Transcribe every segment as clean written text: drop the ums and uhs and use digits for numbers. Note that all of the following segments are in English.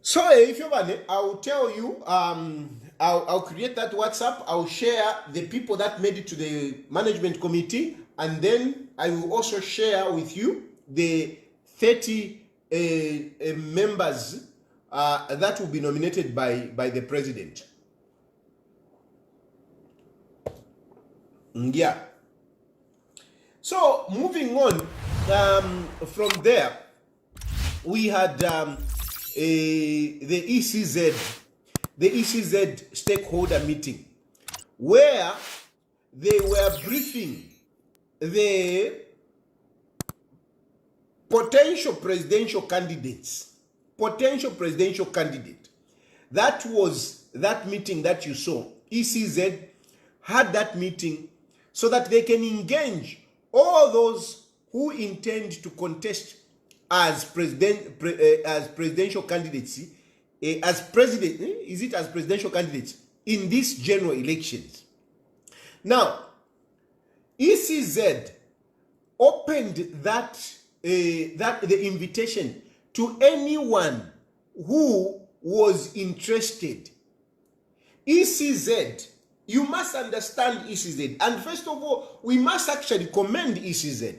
So if you want, I'll tell you, I'll create that WhatsApp. I'll share the people that made it to the management committee, and then I will also share with you the 30 members that will be nominated by the president. Yeah. So moving on from there, we had the ECZ stakeholder meeting, where they were briefing the potential presidential candidates. That was that meeting that you saw. ECZ had that meeting so that they can engage all those who intend to contest as presidential candidates, as presidential candidates in these general elections. Now, ECZ opened the invitation to anyone who was interested. ECZ, you must understand ECZ. And first of all, we must actually commend ECZ.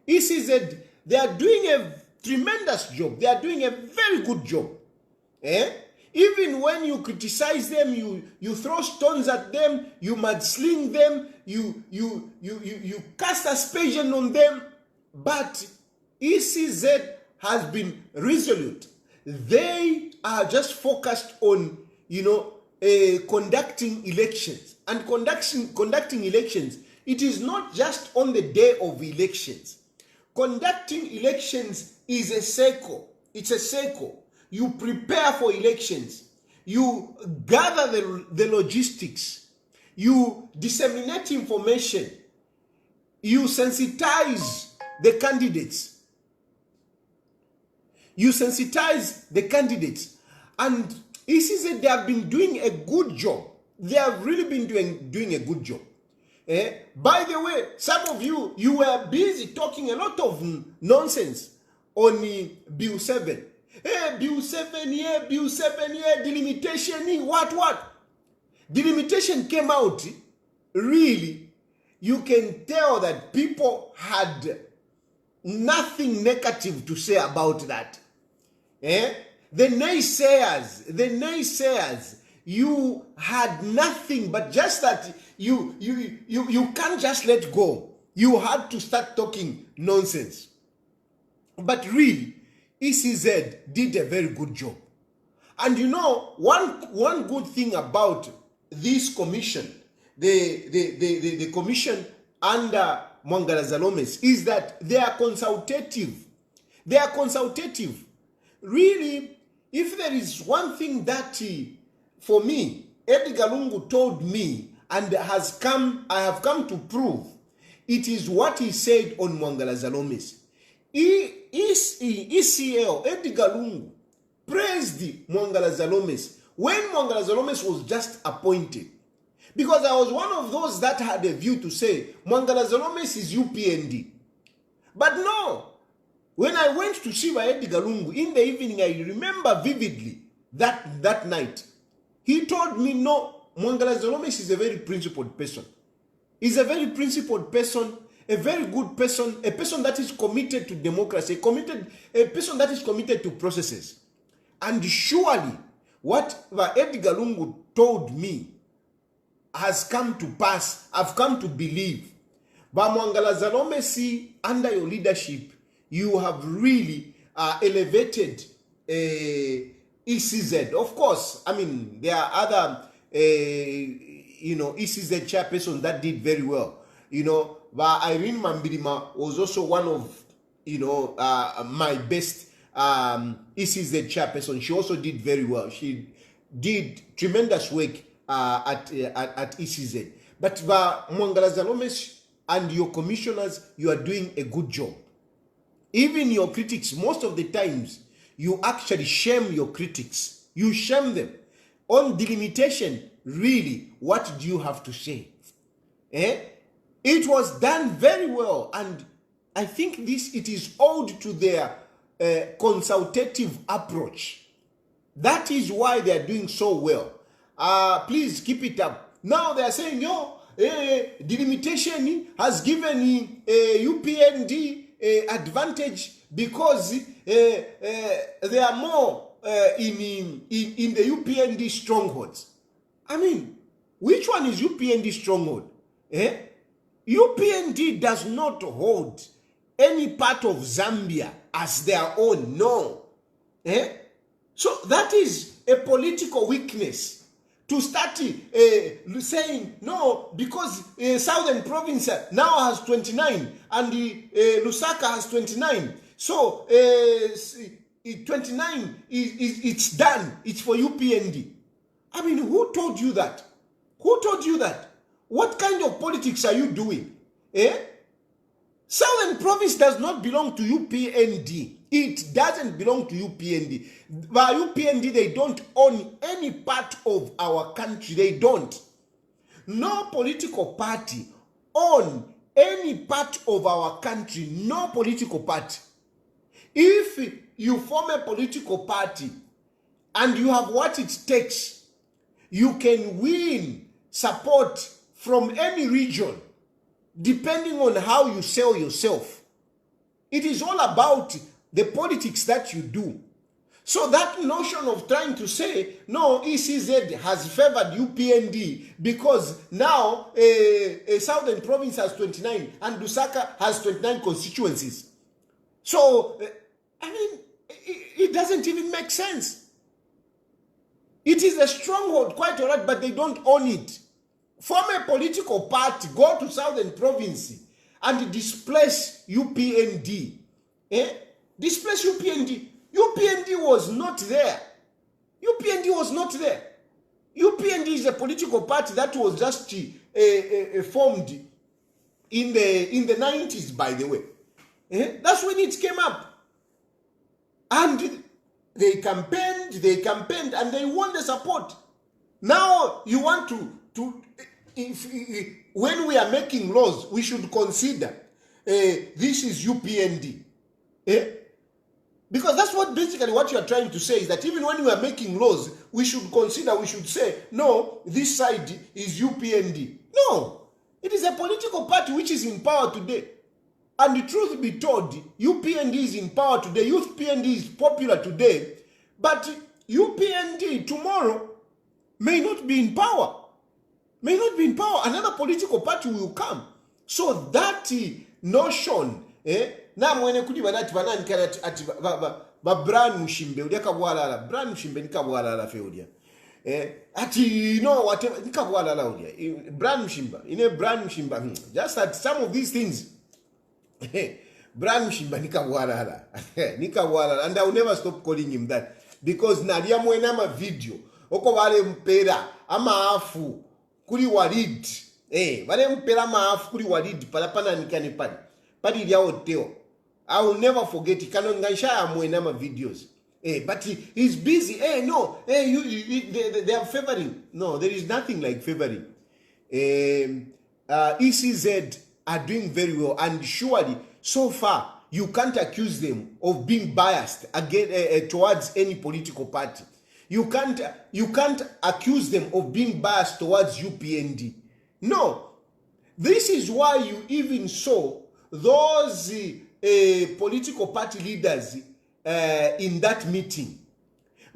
ECZ, they are doing a tremendous job. They are doing a very good job. Even when you criticize them, you throw stones at them, you mudsling them, you cast aspersion on them. But ECZ has been resolute. They are just focused on, conducting elections. And conducting elections, it is not just on the day of elections. Conducting elections is a cycle. It's a cycle. You prepare for elections. You gather the logistics. You disseminate information. You sensitize the candidates. And ECZ, they have been doing a good job. They have really been doing a good job. By the way, some of you were busy talking a lot of nonsense on Bill 7. Bill 7 here, Bill 7 here, delimitation here, what? Delimitation came out, really, you can tell that people had nothing negative to say about that. The naysayers, you had nothing but just that you can't just let go. You had to start talking nonsense. But really, ECZ did a very good job. And one good thing about this commission, the commission under Mwangala Zalomes, is that they are consultative. Really, if there is one thing that, for me, Edgar Lungu told me, and I have come to prove, it is what he said on Mwangala Zalomes. ECL, Edgar Lungu, praised Mwangala Zalomes when Mwangala Zalomes was just appointed. Because I was one of those that had a view to say, Mwangala Zalomes is UPND. But no, when I went to Shiva Edgar Lungu in the evening, I remember vividly that night. He told me, no, Mwangala Zalomes is a very principled person. He's a very principled person, a very good person, a person that is committed to democracy, a person that is committed to processes. And surely, what Edgar Lungu told me has come to pass. I've come to believe. But Mwangala Zalomes, under your leadership, you have really elevated ECZ. Of course, I mean, there are other, ECZ chairpersons that did very well. But Irene Mambirima was also one of, my best ECZ chairperson. She also did very well. She did tremendous work at ECZ. But Mwangala Zalomes and your commissioners, you are doing a good job. Even your critics, most of the times, you actually shame your critics. You shame them. On delimitation, really, what do you have to say? It was done very well, and I think it is owed to their consultative approach. That is why they are doing so well. Please keep it up. Now they are saying, delimitation has given UPND advantage because they are more in the UPND strongholds. I mean, which one is UPND stronghold? UPND does not hold any part of Zambia as their own, no. So that is a political weakness to start saying, no, because Southern Province now has 29 and Lusaka has 29. So 29 it's done. It's for UPND. I mean, who told you that? Who told you that? What kind of politics are you doing? Southern Province does not belong to UPND. It doesn't belong to UPND. By UPND, they don't own any part of our country. They don't. No political party own any part of our country. No political party. If you form a political party and you have what it takes, you can win support from any region depending on how you sell yourself. It is all about the politics that you do. So that notion of trying to say, no, ECZ has favored UPND because now a Southern Province has 29 and Lusaka has 29 constituencies. So, I mean, it doesn't even make sense. It is a stronghold, quite all right, but they don't own it. Form a political party, go to Southern Province and displace UPND. Displace UPND. UPND was not there. UPND was not there. UPND is a political party that was just formed in the 90s, by the way. That's when it came up. And they campaigned, and they won the support. Now you want to when we are making laws, we should consider this is UPND. Because that's what basically what you are trying to say is that even when we are making laws, we should consider, we should say, no, this side is UPND. No, it is a political party which is in power today. And the truth be told, UPND is in power today, UPND is popular today, but UPND tomorrow may not be in power. May not be in power. Another political party will come. So that notion, na mwene kudi badati banani kana ati ba brand mushimbe udia kabwala brand mushimbe nikabwala la feudia ati you know whatever nikabwala la udia brand mushimba ine brand mushimba just that some of these things brand mushimba nikabwala nikabwala, and I will never stop calling him that because nalia mwena ma video oko wale mpera ama afu kuli walid wale mpera ma afu kuli walid palapana nikani padi dia hoteo. I will never forget it. Videos. But he's busy. No. They are favoring. No, there is nothing like favoring. ECZ are doing very well. And surely, so far, you can't accuse them of being biased again towards any political party. You can't accuse them of being biased towards UPND. No. This is why you even saw those political party leaders in that meeting,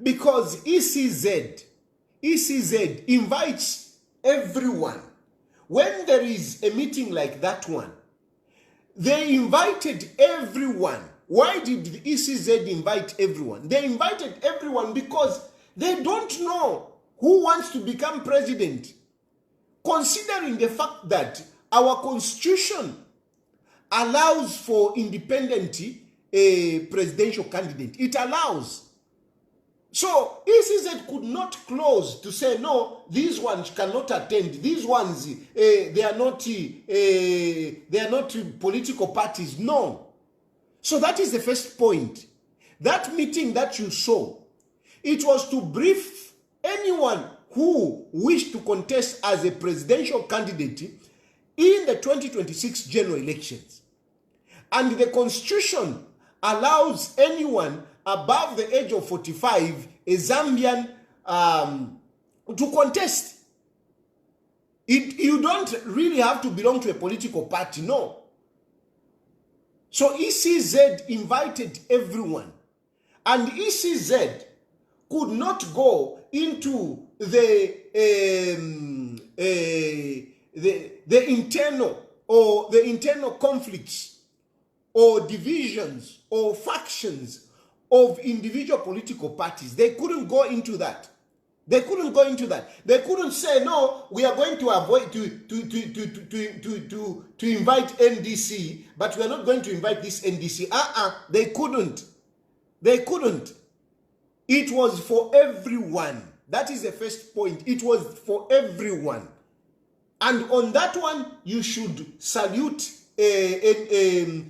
because ECZ invites everyone. When there is a meeting like that one, they invited everyone. Why did the ECZ invite everyone? They invited everyone because they don't know who wants to become president, considering the fact that our constitution allows for independent presidential candidate. It allows. So ECZ could not close to say, no, these ones cannot attend. These ones, they are not political parties. No. So that is the first point. That meeting that you saw, it was to brief anyone who wished to contest as a presidential candidate in the 2026 general elections. And the constitution allows anyone above the age of 45, a Zambian, to contest. You don't really have to belong to a political party, no. So ECZ invited everyone, and ECZ could not go into the internal conflicts or divisions or factions of individual political parties. They couldn't go into that. They couldn't go into that. They couldn't say, no, we are going to avoid to invite NDC, but we are not going to invite this NDC. They couldn't. They couldn't. It was for everyone. That is the first point. It was for everyone. And on that one, you should salute ECZ.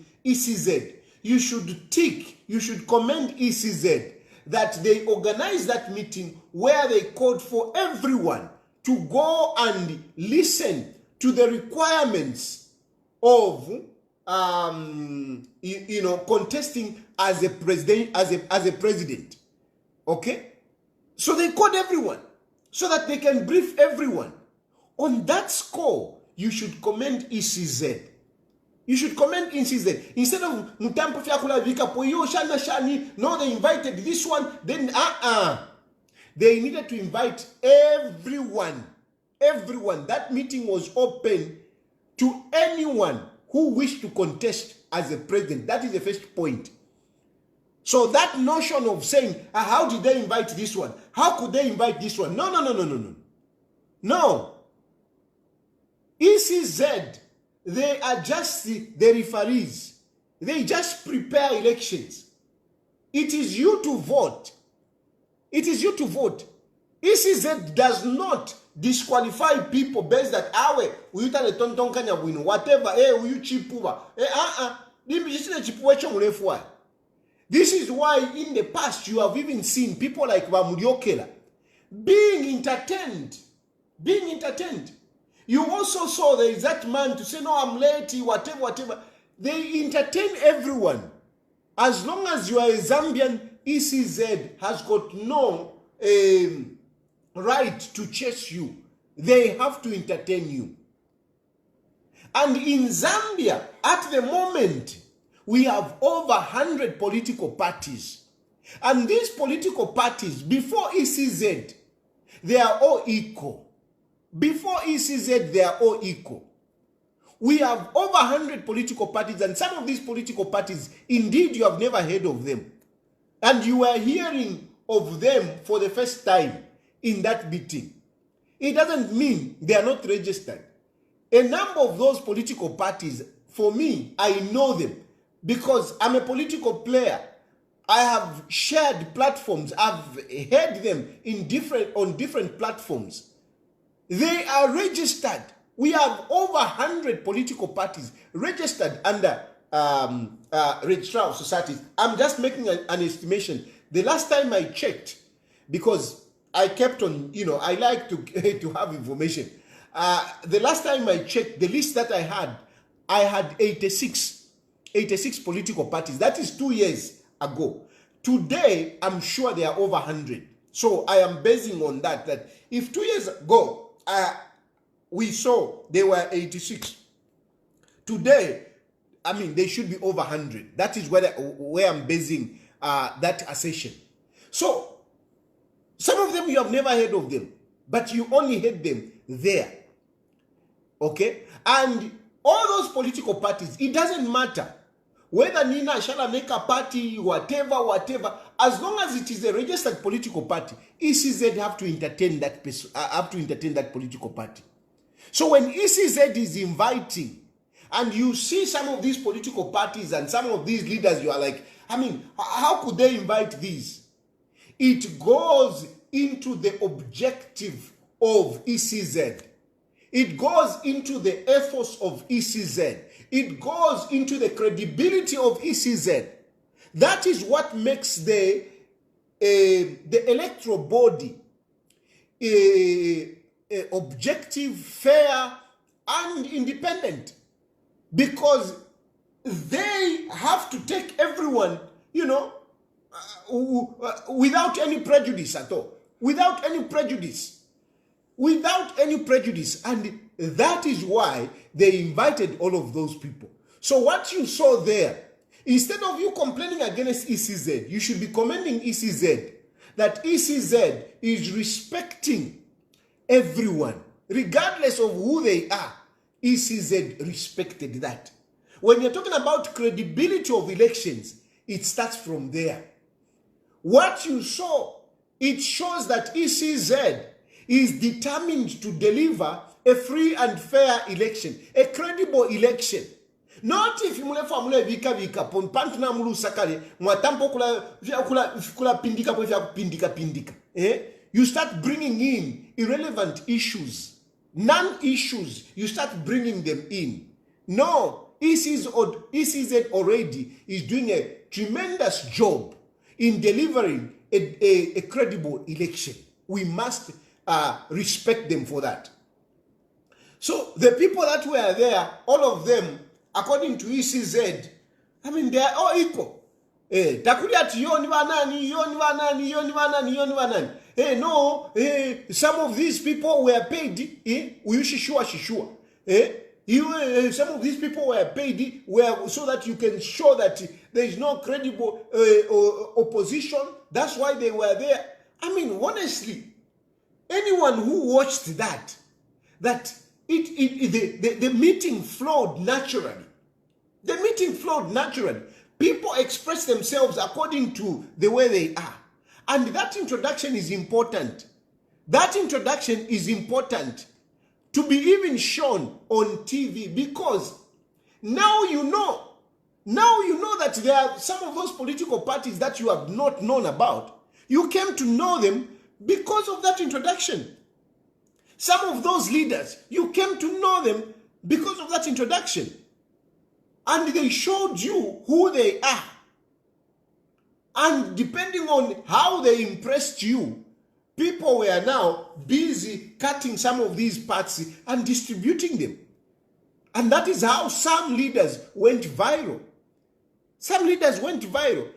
You should tick, you should commend ECZ that they organized that meeting where they called for everyone to go and listen to the requirements of contesting as a president. Okay? So they called everyone so that they can brief everyone. On that score, you should commend ECZ. You should comment ECZ. Instead of Mutampo Fiakula Vika Poyo Shana Shani, no, they invited this one, then they needed to invite everyone. Everyone. That meeting was open to anyone who wished to contest as a president. That is the first point. So that notion of saying, how did they invite this one? How could they invite this one? No. No. ECZ, they are just the referees. They just prepare elections. It is you to vote. It is you to vote. ECZ does not disqualify people based that whatever, This is why in the past you have even seen people like Bamuliokela being entertained. You also saw there is that man to say, no, I'm late, whatever. They entertain everyone. As long as you are a Zambian, ECZ has got no right to chase you. They have to entertain you. And in Zambia, at the moment, we have over 100 political parties. And these political parties, before ECZ, they are all equal. Before ECZ, they are all equal. We have over 100 political parties, and some of these political parties, indeed, you have never heard of them. And you are hearing of them for the first time in that meeting. It doesn't mean they are not registered. A number of those political parties, for me, I know them because I'm a political player. I have shared platforms. I've heard them on different platforms. They are registered. We have over 100 political parties registered under registrar societies. I'm just making an estimation. The last time I checked, because I kept on, I like to have information. The last time I checked, the list that I had 86 political parties. That is 2 years ago. Today, I'm sure there are over 100. So I am basing on that if 2 years ago, we saw there were 86. Today, they should be over 100. That is where I'm basing that assertion. So, some of them you have never heard of them, but you only heard them there. Okay? And all those political parties, it doesn't matter whether Nina shall make a party, whatever, as long as it is a registered political party, ECZ have to entertain that person, have to entertain that political party. So when ECZ is inviting, and you see some of these political parties and some of these leaders, you are like, how could they invite these? It goes into the objective of ECZ. It goes into the ethos of ECZ. It goes into the credibility of ECZ. That is what makes the electoral body objective, fair, and independent. Because they have to take everyone, without any prejudice at all. Without any prejudice. Without any prejudice. And that is why they invited all of those people. So what you saw there, instead of you complaining against ECZ, you should be commending ECZ. That ECZ is respecting everyone, regardless of who they are. ECZ respected that. When you're talking about credibility of elections, it starts from there. What you saw, it shows that ECZ is determined to deliver a free and fair election, a credible election. Not if you vika pon pantuna mulu sakale mwatampo kula pindika. You start bringing in irrelevant issues, non-issues. You start bringing them in. No, ECZ already is doing a tremendous job in delivering a credible election. We must respect them for that. So the people that were there, all of them, according to ECZ, I mean, they are all equal. Some of these people were paid. Some of these people were paid so that you can show that there is no credible opposition. That's why they were there. I mean, honestly, anyone who watched the meeting flowed naturally. The meeting flowed naturally. People express themselves according to the way they are. And that introduction is important. That introduction is important to be even shown on TV, because now you know that there are some of those political parties that you have not known about. You came to know them because of that introduction. Some of those leaders, you came to know them because of that introduction. And they showed you who they are. And depending on how they impressed you, people were now busy cutting some of these parts and distributing them. And that is how some leaders went viral. Some leaders went viral,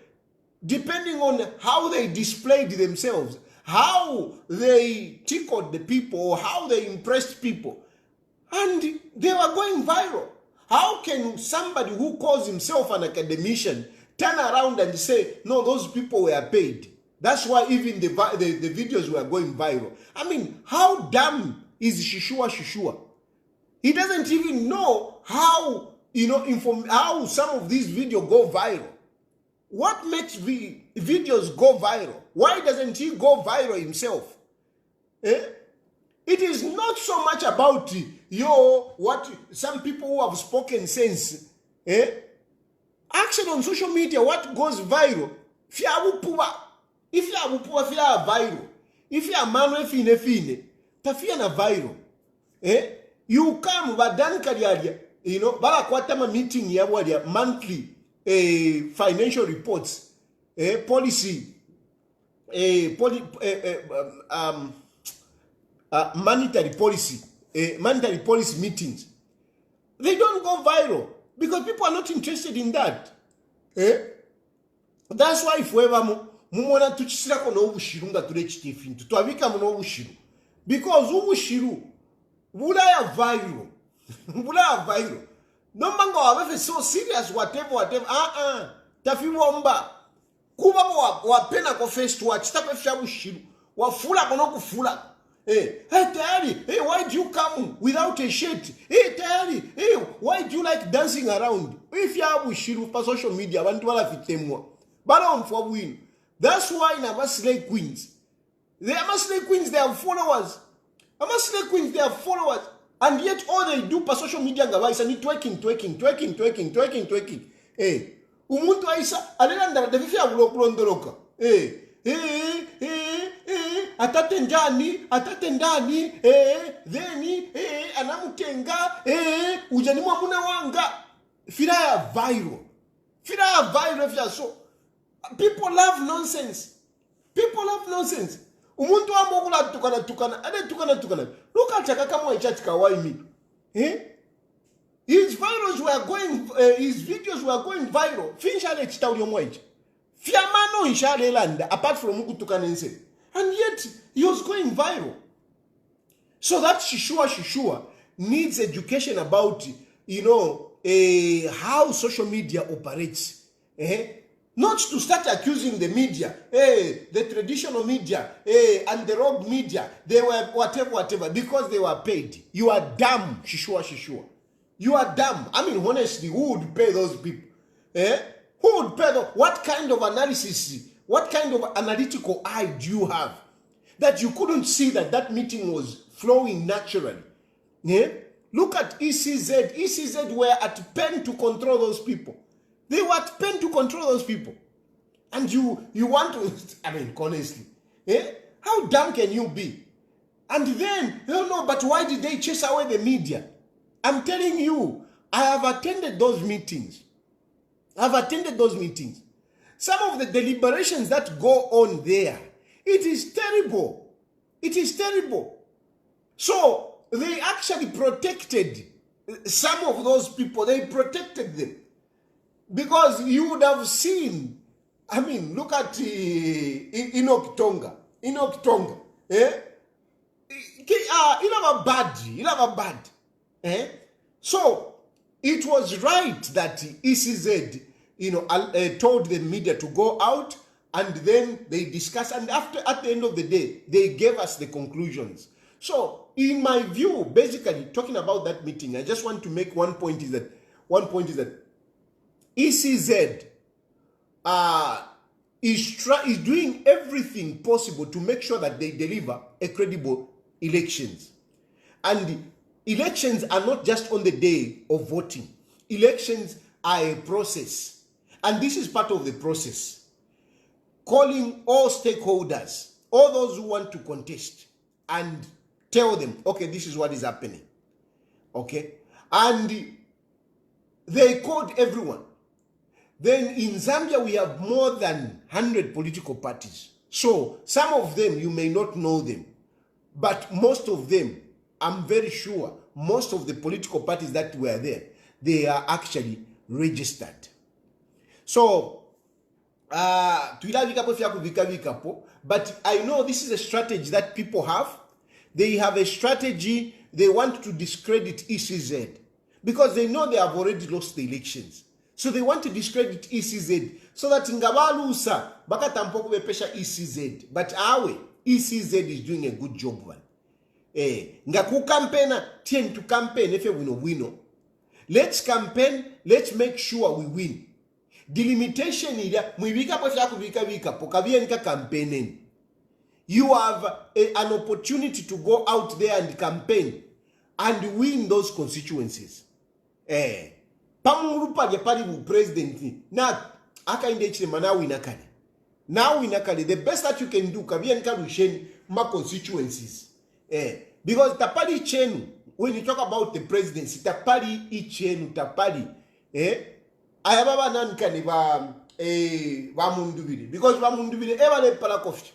depending on how they displayed themselves, how they tickled the people, or how they impressed people. And they were going viral. How can somebody who calls himself an academician turn around and say, no, those people were paid? That's why even the videos were going viral. I mean, how dumb is Shishua? He doesn't even know how, how some of these videos go viral. What makes videos go viral? Why doesn't he go viral himself? It is not so much about what some people who have spoken sense. Action on social media, what goes viral? If you are viral. If you are man fine, tafia na viral. You come badan kariadia, bala kwatama meeting ya wadia monthly financial reports, policy, monetary policy meetings. They don't go viral because people are not interested in that. That's why if we ever mumona tuchisira kono ubushiru nga turechite fintu twabika muno ubushiru, because ubushiru bulaya viral. No mango wabefe so serious whatever. Tafi womba kuba wapena ko first watch tapefya bushiru wafula kono kufula. Hey, Tayali, hey, why do you come without a shirt? Hey, Tayali, hey, why do you like dancing around? If you have bushiru for social media, bantu wala fitemwa. Bala on for win. That's why in Amaslay Queens, they have followers. Amaslay Queens, they have followers. And yet all they do for social media is twerking. Hey, umuntu aisa alenda defifi abulondoroka. Hey, atatendani, theni, anamutenga, ujanimwa muna wanga. Fira viral if you are so. People love nonsense. Umuntu amokula tukana. Look at Chakakamo Church Kawaii. His videos were going viral. Fiamano Inshalelanda, apart from Mukutukanense. And yet, he was going viral. So that Shishua needs education about, how social media operates. Not to start accusing the media, the traditional media, and the rogue media, they were whatever, because they were paid. You are dumb, Shishua. You are dumb. I mean, honestly, who would pay those people? Who would pay them? What kind of analysis, what kind of analytical eye do you have that you couldn't see that meeting was flowing naturally? Look at ECZ. ECZ were at pen to control those people. They were at pen to control those people. And you want to, I mean, honestly, how dumb can you be? And then, no, but why did they chase away the media? I'm telling you, I have attended those meetings. Some of the deliberations that go on there, it is terrible. So they actually protected some of those people. They protected them. Because you would have seen, I mean, look at Enoch Tonga. He'll have a bad. So it was right that ECZ, told the media to go out, and then they discussed, and at the end of the day, they gave us the conclusions. So in my view, basically talking about that meeting, I just want to make one point is that ECZ is doing everything possible to make sure that they deliver a credible elections. And elections are not just on the day of voting. Elections are a process. And this is part of the process. Calling all stakeholders, all those who want to contest, and tell them, okay, this is what is happening. Okay? And they called everyone. Then in Zambia, we have more than 100 political parties. So some of them, you may not know them. But most of them, I'm very sure, most of the political parties that were there, they are actually registered. So, but I know this is a strategy that people have. They have a strategy, they want to discredit ECZ because they know they have already lost the elections. So they want to discredit ECZ so that Ngabalusa bakatampoku bepesha ECZ. But ECZ is doing a good job one. Ngaku campaigner tend to campaign if we win. Let's campaign, let's make sure we win. Delimitation ila mwibika po vika pokabienika campaigning. You have an opportunity to go out there and campaign and win those constituencies. Pamurupa pali president na aka indechile mana winakali. Now winakali, the best that you can do kabienika rushen ma constituencies. Because tapali chenu, when you talk about the presidency, tapali ichenu, tapali, ayababa nankani ba mundubiri. Because ba mundubiri eva le palakofi.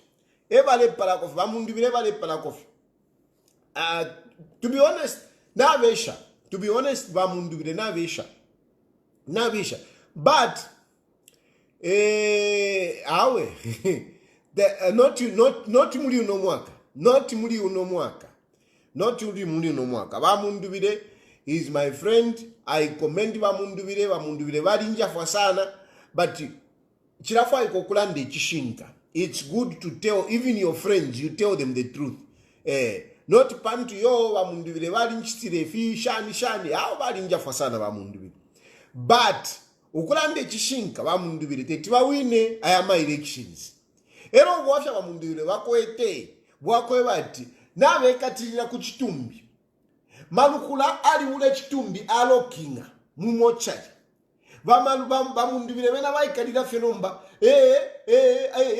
Ba mundubiri eva le palakofi. To be honest, na vesha. Ba mundubiri na vesha. But, not muri unomwaka. Not muri unomwaka. Bamundubire is my friend. I commend Bamundubire barinja fasana. But chirafa ikokulande chishinka. It's good to tell even your friends, you tell them the truth. Not pantu yo Bamundubire barinchitire fi shani. How barinja fasana Bamundubire. But ukulande chishinka Bamundubire tetiwa wine ayama elections. Ero bwafya Bamundubire bakoete bwakwe bati nabe katirira ku chitumbi malukula ali mule chitumbi alokinga mumochari bamundubire bena bayikalira fenomba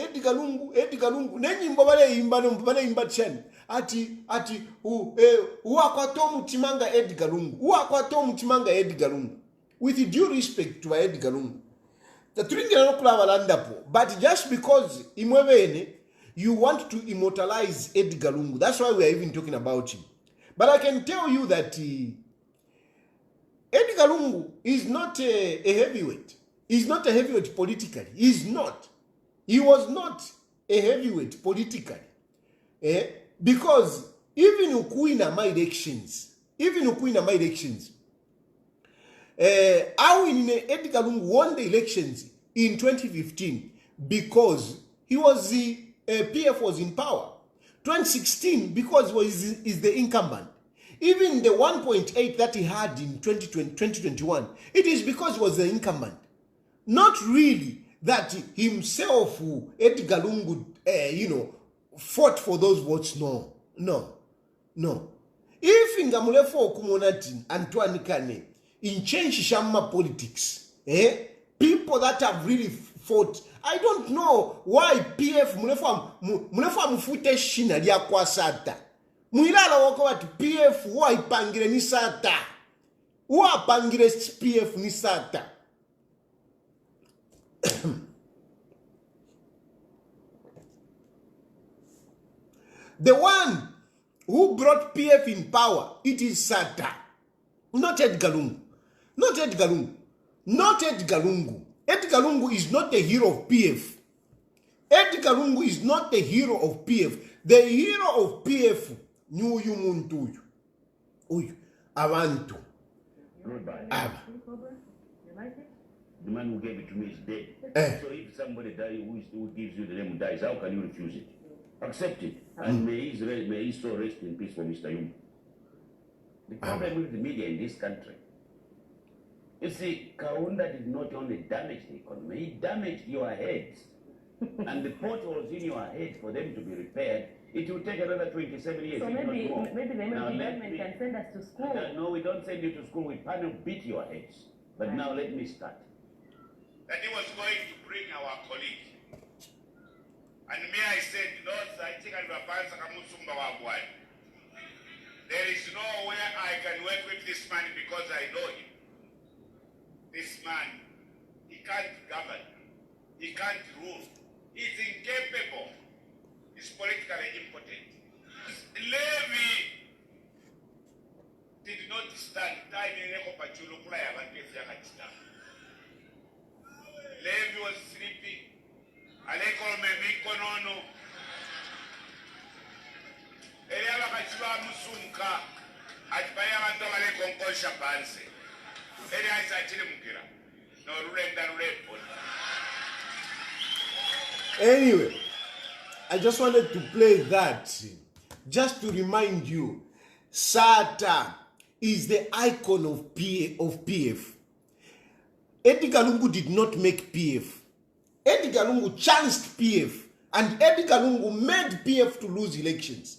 edigalungu nenyimbo bale imba chani ati uakwato mutimanga edigalungu with due respect to edigalungu tatringira nokula balandapo, but just because imwebene you want to immortalize Edgar Lungu. That's why we are even talking about him. But I can tell you that Edgar Lungu is not a heavyweight. He's not a heavyweight politically. He's not. He was not a heavyweight politically. Because even Ukuina my elections, Edgar Lungu won the elections in 2015 because he was the PF was in power. 2016 because he is the incumbent. Even the 1.8 that he had in 2021, it is because he was the incumbent. Not really that himself, Edgar Lungu, fought for those votes. No. If Ngamulefo Kumonati, Antoine Kane, in change Shamma politics, people that have really fought, I don't know why PF Mulefa mfute shina liya kwa sata. Mwilala wako watu PF wa ipangire ni sata. Wa pangire PF ni sata. The one who brought PF in power, it is Sata. Not Edgar Lungu. Edgar Lungu is not the hero of PF. Edgar Lungu is not the hero of PF. The hero of PF, New Yumuntu. Uyu, Avantu. Aba. You like it? The man who gave it to me is dead. So if somebody dies who gives you the name dies, how can you refuse it? Accept it. And may his soul rest in peace for Mr. Yuma. The problem with the media in this country, you see, Kaunda did not only damage the economy, he damaged your heads. And the potholes in your head, for them to be repaired, it will take another 27 years. So maybe the government can send us to school. No, we don't send you to school. We panel beat your heads. But now let me start. That he was going to bring our colleague. And me, I said, no, I think I'll be. There is no way I can work with this man because I know him. This man, he can't govern. He can't rule. He's incapable. He's politically impotent. Levy did not stand. Levy was sleeping. Aleko memikonono. Eliaba kachiba musunka. Atibaya bantu balekonkosha panse. Eliya isachile mukira. No rulenda rulepo. Anyway, I just wanted to play that just to remind you, Sata is the icon of PF. Edgar Lungu did not make PF. Edgar Lungu chanced PF, and Edgar Lungu made PF to lose elections.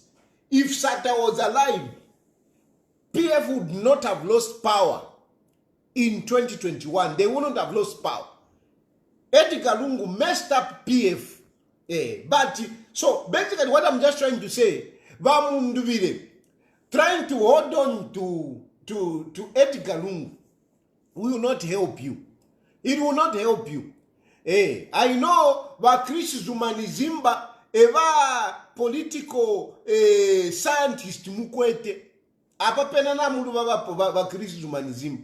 If Sata was alive, PF would not have lost power in 2021. They wouldn't have lost power. Edgar Lungu messed up PF. But so basically what I'm just trying to say, trying to hold on to Edgar Lungu will not help you. It will not help you. I know Chris Zumanizimba, eva political scientist mukwete. Apa pena na mulu baba Chris Zumanizimba.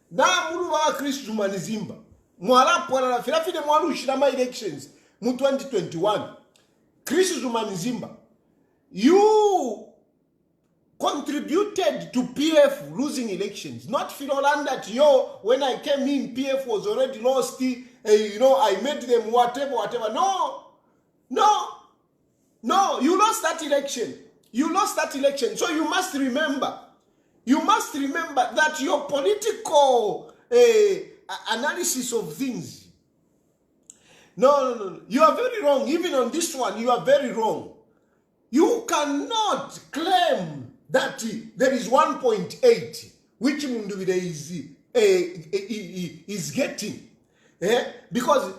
Na mulu baba Chris Zumanizimba. Mwala pwana filafide mwalu shirama elections mu 2021. Chris Zumanizimba, you contributed to PF losing elections. Not Filolanda that when I came in, PF was already lost. I made them whatever. No, you lost that election. So you must remember that your political analysis of things. No. You are very wrong. Even on this one, you are very wrong. You cannot claim that there is 1.8, which Munduvide is getting. Because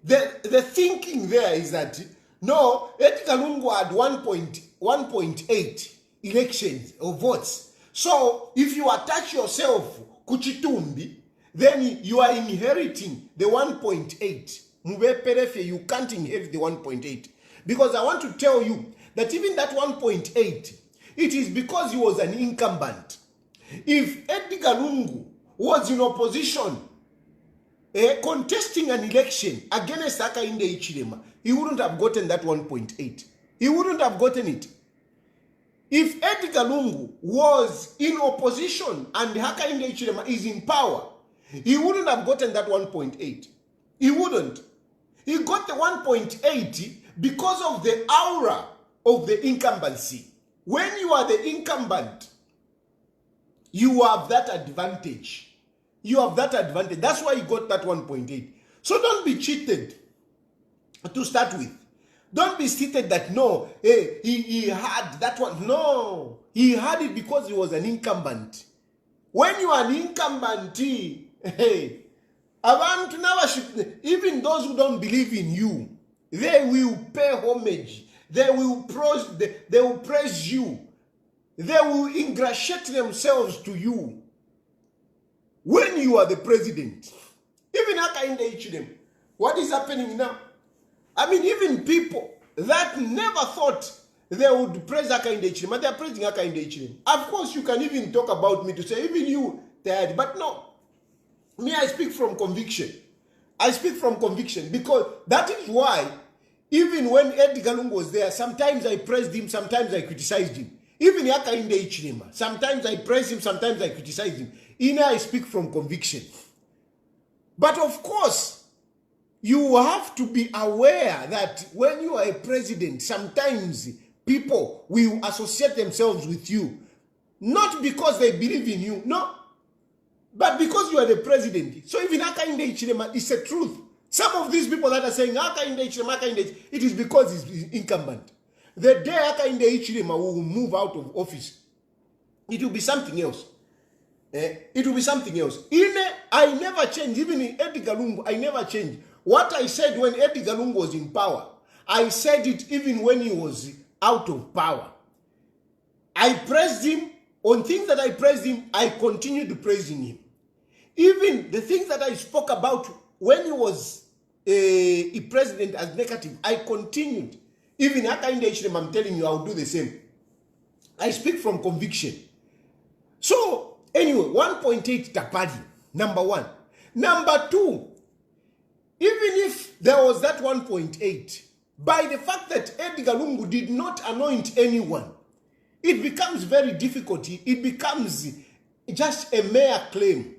the thinking there is that, no, Edgar Lungu had 1.8 elections or votes. So if you attach yourself, Kuchitumbi, then you are inheriting the 1.8. You can't inherit the 1.8. Because I want to tell you that even that 1.8, it is because he was an incumbent. If Edgar Lungu was in opposition, contesting an election against Hakainde Hichilema, he wouldn't have gotten that 1.8. He wouldn't have gotten it. If Edgar Lungu was in opposition and Hakainde Hichilema is in power, he wouldn't have gotten that 1.8. He wouldn't. He got the 1.8 because of the aura of the incumbency. When you are the incumbent, you have that advantage. You have that advantage. That's why he got that 1.8. So don't be cheated to start with. Don't be stated that no, he had that one. No, he had it because he was an incumbent. When you are an incumbent, even those who don't believe in you, they will pay homage. They will praise you. They will ingratiate themselves to you when you are the president. Even Hakainde Hichilema, what is happening now? I mean, even people that never thought they would praise Hakainde Hichilema, they are praising Hakainde Hichilema. Of course, you can even talk about me to say, even you, Tayali, but no. Me, I speak from conviction. I speak from conviction because that is why, even when Edgar Lungu was there, sometimes I praised him, sometimes I criticized him. Even Hakainde Hichilema, sometimes I praise him, sometimes I criticize him. I speak from conviction. But of course, you have to be aware that when you are a president, sometimes people will associate themselves with you. Not because they believe in you, no. But because you are the president. So even Hakainde Hichilema is a truth. Some of these people that are saying Hakainde Hichilema, it is because he's incumbent. The day Hakainde Hichilema will move out of office, it will be something else. It will be something else. I never change. Even in Edgar Lungu, I never change. What I said when Edgar Lungu was in power, I said it even when he was out of power. I praised him. On things that I praised him, I continued praising him. Even the things that I spoke about when he was a president as negative, I continued. Even Hakainde Hichilema, I'm telling you, I'll do the same. I speak from conviction. So, anyway, 1.8 Tapali, number one. Number two, even if there was that 1.8, by the fact that Edgar Lungu did not anoint anyone, it becomes very difficult. It becomes just a mere claim.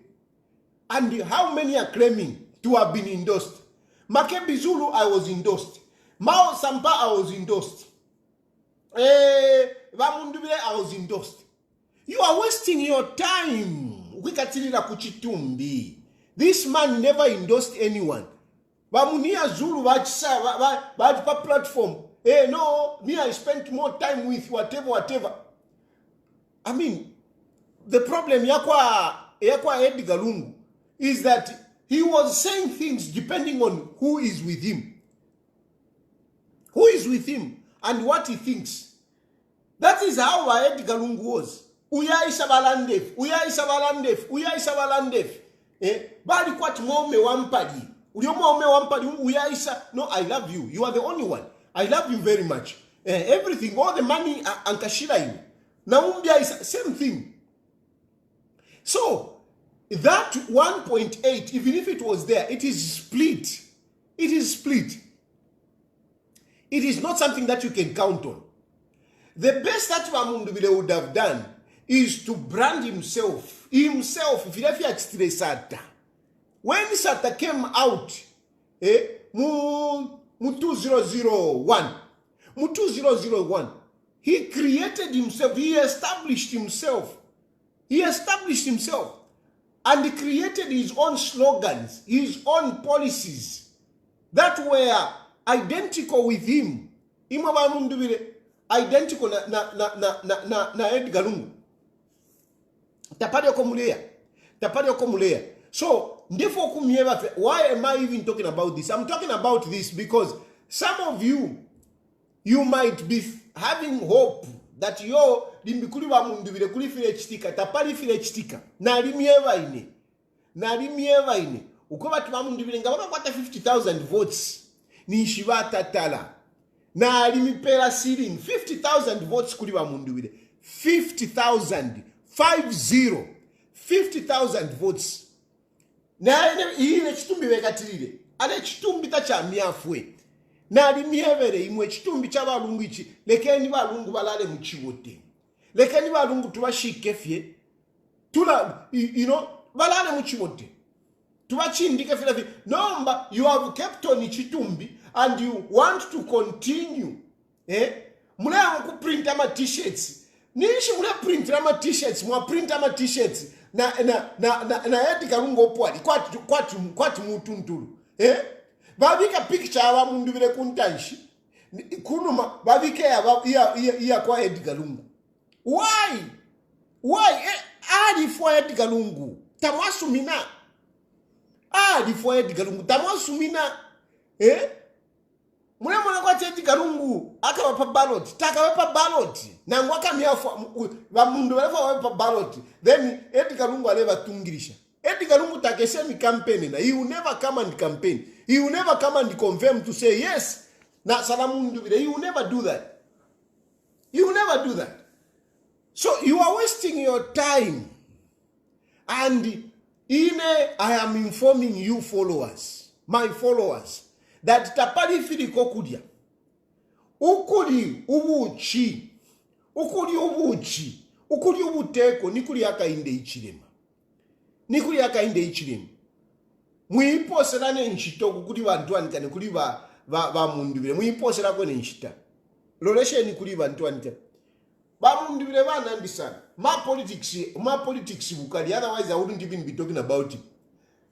And how many are claiming to have been endorsed? Makebi Zulu, I was endorsed. Mao Sampa, I was endorsed. Vamundubile, I was endorsed. You are wasting your time. This man never endorsed anyone. Vamunia Zulu, Vajpa platform. No, me, I spent more time with whatever. I mean, the problem, Yakwa Edgar Lungu, is that he was saying things depending on who is with him. Who is with him and what he thinks. That is how Edgar Lungu was. Uyaisha balandef. Bali kwat mome wampadi. Uliomome wampadi uyaisha. No, I love you. You are the only one. I love you very much. Everything, all the money, ankashira you. Naumbia is same thing. So, that 1.8, even if it was there, it is split. It is split. It is not something that you can count on. The best that Mamundubile would have done is to brand himself. When Sata came out, mu 2001, he created himself, he established himself. And he created his own slogans, his own policies that were identical with him. Identical na Edgar Lungu. Tapari okomulea. So, why am I even talking about this? I'm talking about this because some of you might be having hope that yo limbikuli wa mundubile kuli file chitika, tapari file chitika. Na limieva ine. Ukoba tuwa mundubile nga waka kwata 50,000 votes. Ni shivata tala. Na limipela ceiling 50,000 votes kuli wa mundubile. 50,000. 50,000 votes. naye ine chitumbi vekatirire ane chitumbi tachamyafwe nali myevere imwe chitumbi chavalungu ichi lekeni valungu valale muchivote lekeni valungu tuvashike tula valale muchivote tuvachindike fye nomba you have kept on chitumbi and you want to continue mule kuprinta ama t-shirts nishi mule printira ama t-shirts mwa printa ama t-shirts na Edgar Lungu opwali kwati mutuntulu vavika picture ava mundu vile kuntanshi kunuma vavike ya kwa Edgar Lungu why ali for Edgar Lungu tamwasumina ali for Edgar Lungu tamwasumina mule mwana kwa Edgar Lungu akawapa ballot takawapa ballot nangu akamyafa mundu walefa wapa ballot then Edgar Lungu aleva tungirisha Edgar Lungu takesemi campaign na he will never come and campaign. He will never come and confirm to say yes. Na salamu nduvile. He will never do that. He will never do that. So you are wasting your time. And I am informing you followers, my followers, that tapali fili kokudia. Ukuli ubuchi. Ukuli ubuchi. Ukuli ubuteko. Nikuli yaka inde ichilema. Nikuli yaka inde ichilema. Muiposera ne nchito kuli bantu anikane kuli ba mundubire muiposera ko ne nchita loleshe ni kuli bantu anikane ba mundubire bana ndisana ma politics bukali otherwise I wouldn't even be talking about it,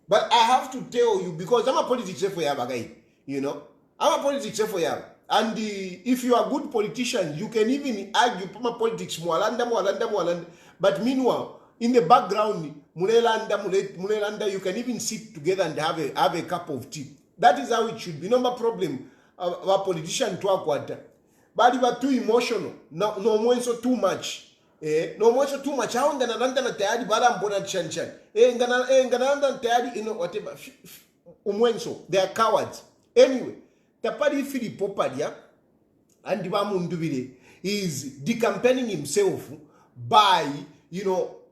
but I have to tell you because I'm a politics for yaba guy, I'm a politics for yaba, and if you are good politician you can even argue my politics mwalanda, but meanwhile in the background Mulelanda, you can even sit together and have a cup of tea. That is how it should be. No problem. Our politician to quarter, but you are too emotional. No more so too much. No more so too much. How ngana nanda na tayari bara mbona chanchan. Ngana nanda tayari whatever. Umwenso. They are cowards. Anyway, tapari Philip Opadia and Mundubile is decampaigning himself by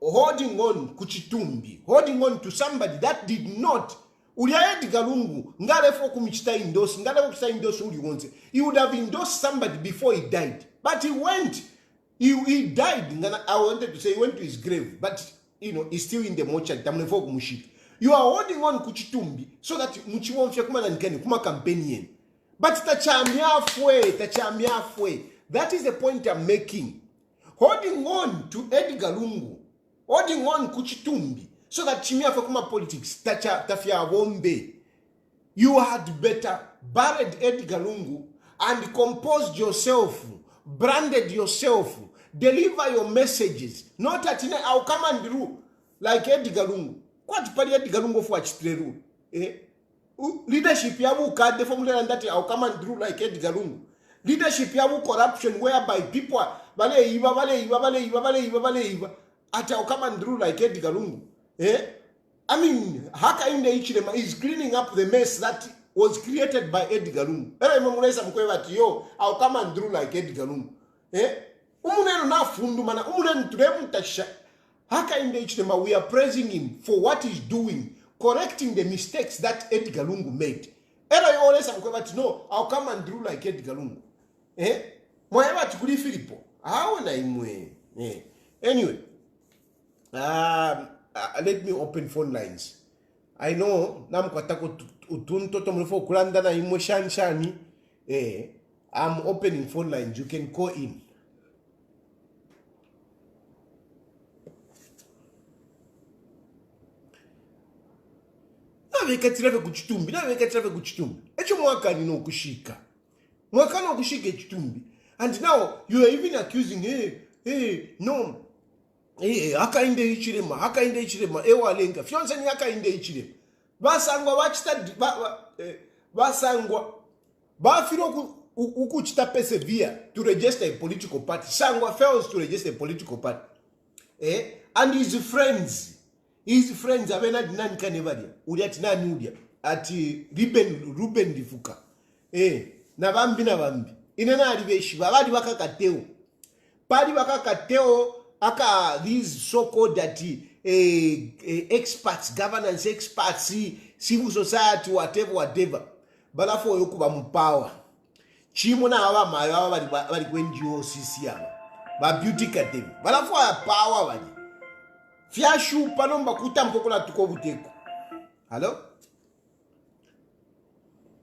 holding on kuchitumbi, holding on to somebody that did not. Ulia Edgar Lungu, ngalefo kumichita indos, ngalefo kuchita indos uli wonse. He would have endorsed somebody before he died. But he went, he died. I wanted to say he went to his grave, but he's still in the mortuary. You are holding on kuchitumbi so that muchiwonfya kuma nanikeni kuma campaign. But tachamiafwe. That is the point I'm making. Holding on to Edgar Lungu, holding on kuchitumbi, so that chimia fakuma politics, tafia wombe. You had better buried Edgar Lungu and composed yourself, branded yourself, deliver your messages. Not at I'll come and do like Edgar Lungu. What party Edgar Lungu for chitreru? Leadership yabu kade formula and that I'll come and do like Edgar Lungu. Leadership yabu corruption whereby people vale iva ati I'll come and do like Edgar Lungu. I mean, Haka in the Ichilema is cleaning up the mess that was created by Edgar Lungu. I'll come and do like Edgar Lungu. Haka in the Ichilema, we are praising him for what he's doing, correcting the mistakes that Edgar Lungu made. No, I'll come and do like Edgar Lungu. Anyway, let me open phone lines. I know I'm opening phone lines. You can call in. And now you are even accusing, no. Haka inde ichirema, ewa lenga. Fionse ni haka inde ichirema. Basangwa bafiro ukuchita persevere to register a political party. Sangwa fails to register a political party. And his friends, avena dinani kanevadia. Udiati nani udia. Ati Ruben Difuka. Na vambi. Inena aliveshi, vavadi wakakateo. Padi wakakateo, aka these so-called that experts, governance experts, civil society, whatever. Balafo yokuba mupower. Chimo na awa mayo awa bali kwenjiwo sisi ama. Ba beauty kadem. Balafo ya power wali. Fiashu panomba kutampokola tuko buteko. Hello?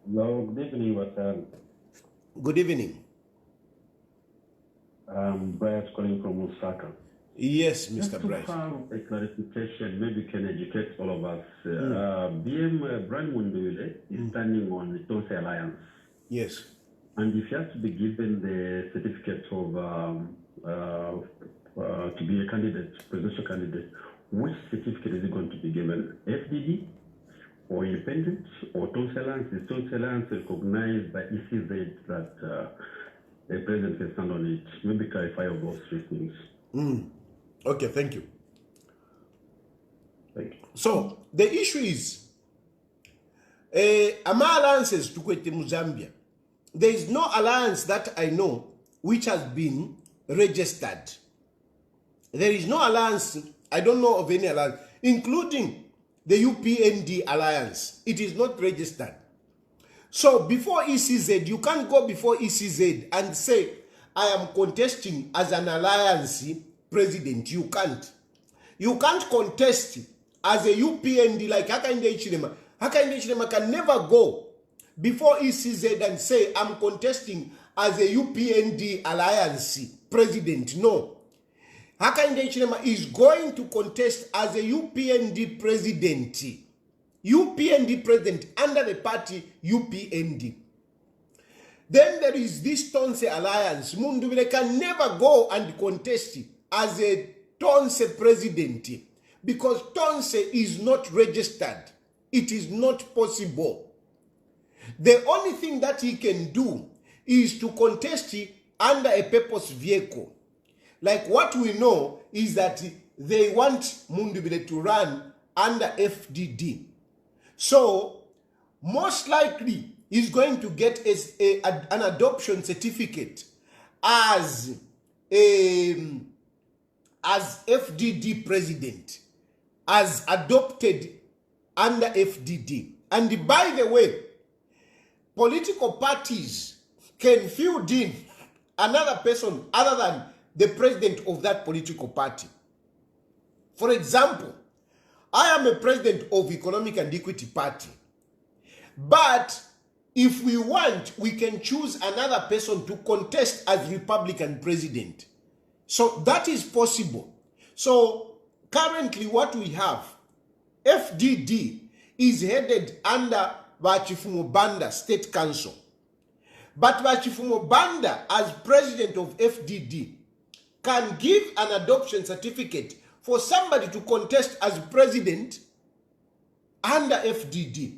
Hello, good evening, Watan. Good evening. Bryce calling from Osaka. Yes, Just Mr. to Bryce. have a clarification, maybe you can educate all of us. BM Brian Mundule is standing on the Tonse Alliance. Yes. And if he has to be given the certificate of to be a candidate, presidential candidate, which certificate is he going to be given? FDD or independent or Tonse Alliance? Is Tonse Alliance recognized by ECZ that the president can stand on it? Maybe clarify all those three things. Okay, thank you. Thank you. So, the issue is, ama alliances to kwete mu Zambia. There is no alliance that I know which has been registered. There is no alliance, I don't know of any alliance, including the UPND alliance. It is not registered. So before ECZ, you can't go before ECZ and say, I am contesting as an alliance president. You can't. You can't contest as a UPND like Hakainde Hichilema. Hakainde Hichilema can never go before ECZ and say, I'm contesting as a UPND alliance president. No. Hakainde Hichilema is going to contest as a UPND president. UPND president under the party UPND. Then there is this Tonse alliance. Mundubile can never go and contest as a Tonse president because Tonse is not registered. It is not possible. The only thing that he can do is to contest under a purpose vehicle. Like what we know is that they want Mundubile to run under FDD. So, most likely, he's going to get an adoption certificate as FDD president, as adopted under FDD. And by the way, political parties can field in another person other than the president of that political party. For example, I am a president of Economic and Equity Party. But if we want, we can choose another person to contest as Republican president. So that is possible. So currently what we have, FDD is headed under Bachifumo Banda State Council. But Bachifumo Banda, as president of FDD, can give an adoption certificate for somebody to contest as president under FDD.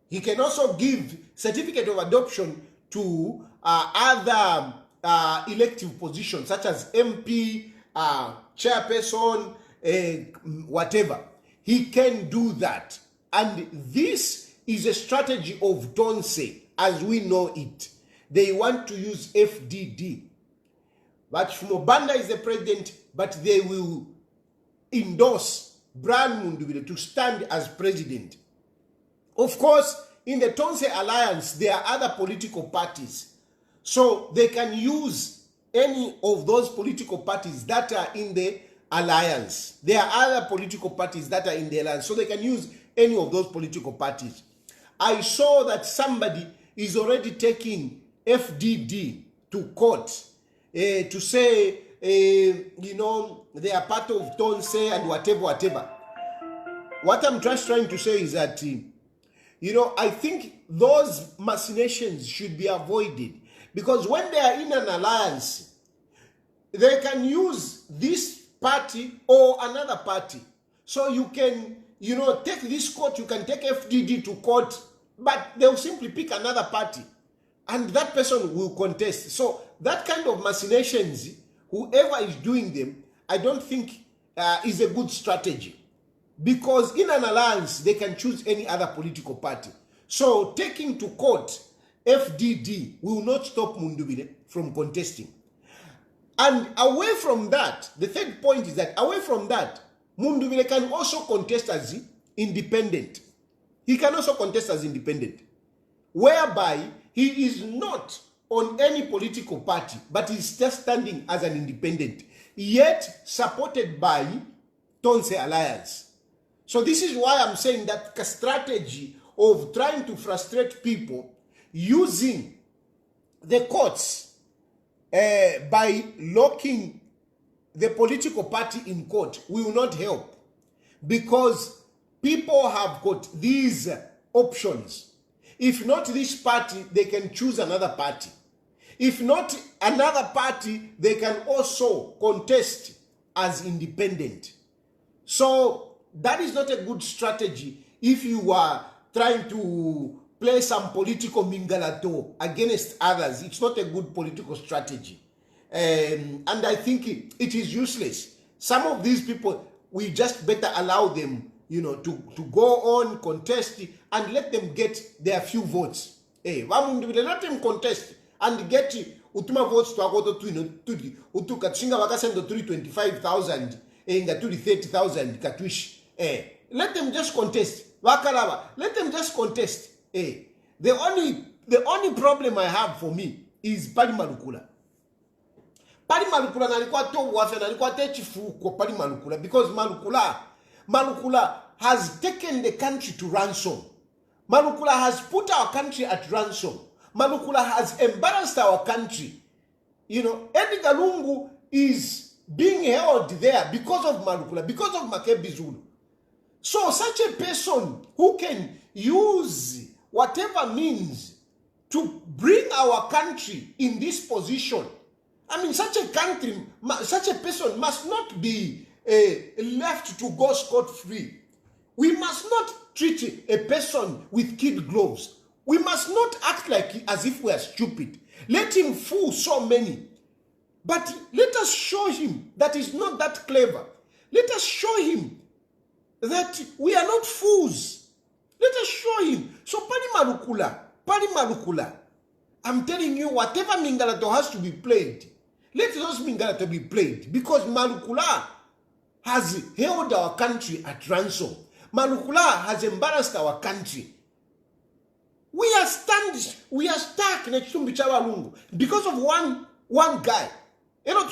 He can also give certificate of adoption to other elective positions such as MP, chairperson, whatever. He can do that. And this is a strategy of Tonse as we know it. They want to use FDD. But Mobanda is the president, but they will endorse Brian Mundubile to stand as president. Of course, in the Tonse Alliance, there are other political parties. So they can use any of those political parties that are in the alliance. There are other political parties that are in the alliance. So they can use any of those political parties. I saw that somebody is already taking FDD to court to say, you know, they are part of Tonse and whatever. What I'm just trying to say is that, you know, I think those machinations should be avoided because when they are in an alliance, they can use this party or another party. So you can, you know, take this court, you can take FDD to court, but they'll simply pick another party and that person will contest. So that kind of machinations, whoever is doing them, I don't think is a good strategy. Because in an alliance, they can choose any other political party. So taking to court FDD will not stop Mundubile from contesting. And away from that, the third point is that away from that, Mundubile can also contest as independent. He can also contest as independent, whereby he is not on any political party, but he's just standing as an independent, yet supported by Tonse Alliance. So this is why I'm saying that the strategy of trying to frustrate people using the courts by locking the political party in court will not help, because people have got these options. If not this party, they can choose another party. If not another party, they can also contest as independent. So that is not a good strategy if you are trying to play some political mingalato against others. It's not a good political strategy. And I think it is useless. Some of these people, we just better allow them, to go on, contest, and let them get their few votes. Let them contest and get utuma votes to agoto utu katsinga wakasendo 325,000 nga 30,000 katwish. Let them just contest. Wakalaba, let them just contest. The only problem I have for me is Pali Malukula. Pali Malukula nalikuwa to wafe nalikuwa techifu kwa Pali Malukula, because Malukula has taken the country to ransom. Malukula has put our country at ransom. Malukula has embarrassed our country. Edgar Lungu is being held there because of Malukula, because of Makebi Zulu. So such a person who can use whatever means to bring our country in this position, such a person must not be left to go scot-free. We must not treat a person with kid gloves. We must not act as if we are stupid. Let him fool so many. But let us show him that he's not that clever. Let us show him that we are not fools. Let us show him. So Pali Malukula, I'm telling you, whatever Mingalato has to be played, let those Mingalato be played, because Malukula has held our country at ransom. Malukula has embarrassed our country. We are stuck next to Mbichawa Lungu because of one guy. That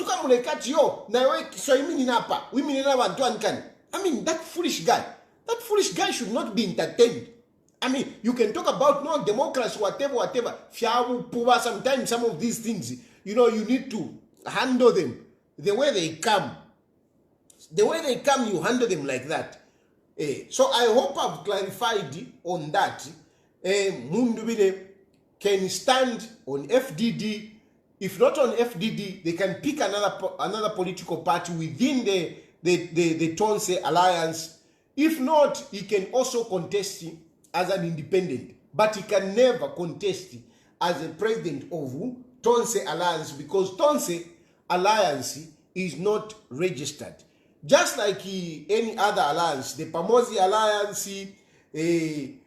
foolish guy should not be entertained. You can talk about no democracy, whatever. Sometimes some of these things, you need to handle them the way they come. The way they come, you handle them like that. So I hope I've clarified on that. Mundubile can stand on FDD. If not on FDD, they can pick another political party within the Tonse Alliance. If not, he can also contest as an independent. But he can never contest as a president of Tonse Alliance, because Tonse Alliance is not registered. Just like any other alliance, the Pamosi Alliance, the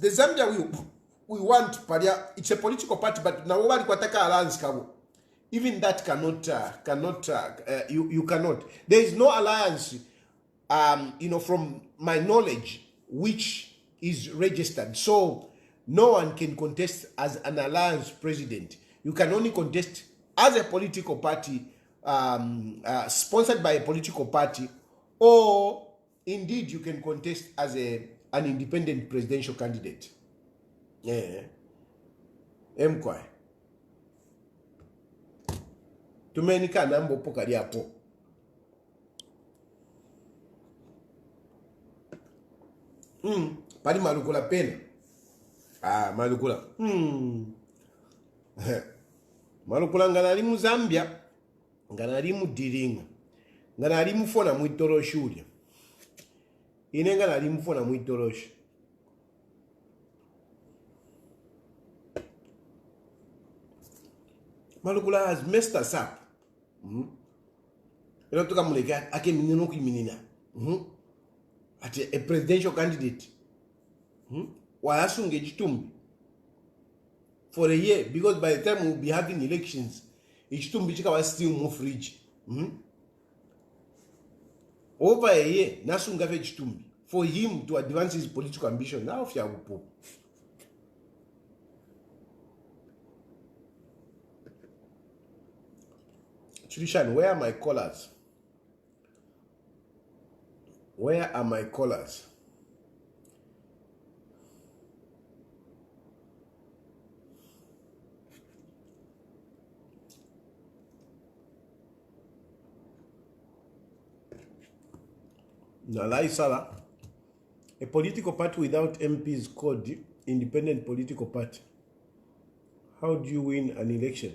Zambia we want, it's a political party, but now nobody kwataka alliance kabo. Even that you cannot. There is no alliance, from my knowledge, which is registered. So no one can contest as an alliance president. You can only contest as a political party, sponsored by a political party, or indeed you can contest as an independent presidential candidate. Mkwa tumenika nambo pokali hapo. Pali Malukula pena. Malukula. Malukula nganali mu Zambia, nganali mu Diringa, nganali mu fona mu Itoroshuli. Ine nganali mu fona mu Itoroshi. Malukula has messed us up. At a presidential candidate. For a year, because by the time we'll be having elections, Ichitumbi was still more free. over a year nasungave chitumbi for him to advance his political ambition. Now if you are Chilishan, where are my callers? Where are my callers? Nalai Sala, a political party without MPs called independent political party. How do you win an election?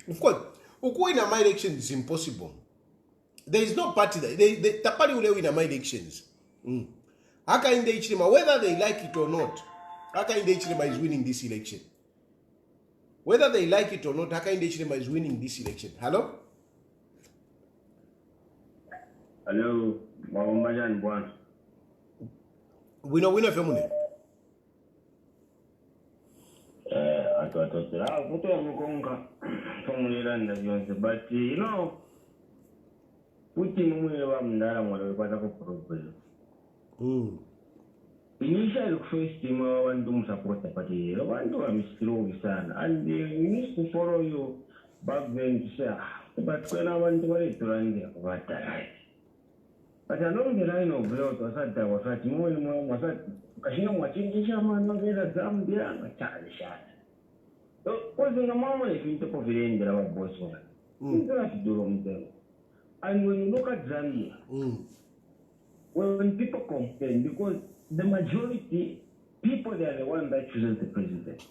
Of course, win a my election is impossible. There is no party that the party will win a my elections. Haka in the Ichilima, whether they like it or not, Haka in the Ichilima is winning this election. Whether they like it or not, Haka in the Ichilima is winning this election. Hello? Hello, Majan Bwan. Winner Femune. But you know, Putin initially first team want to support the party. Want to and we need to follow you back then to say, but when I want to run the water. But along the line of growth was that there was a more was that Kashino watching Shaman of Zambia, a child shot. So, wasn't a moment if you took off the end of our boss. You don't have to do them. And when you look at Zambia, when people complain, because the majority people they are the ones that choose the president.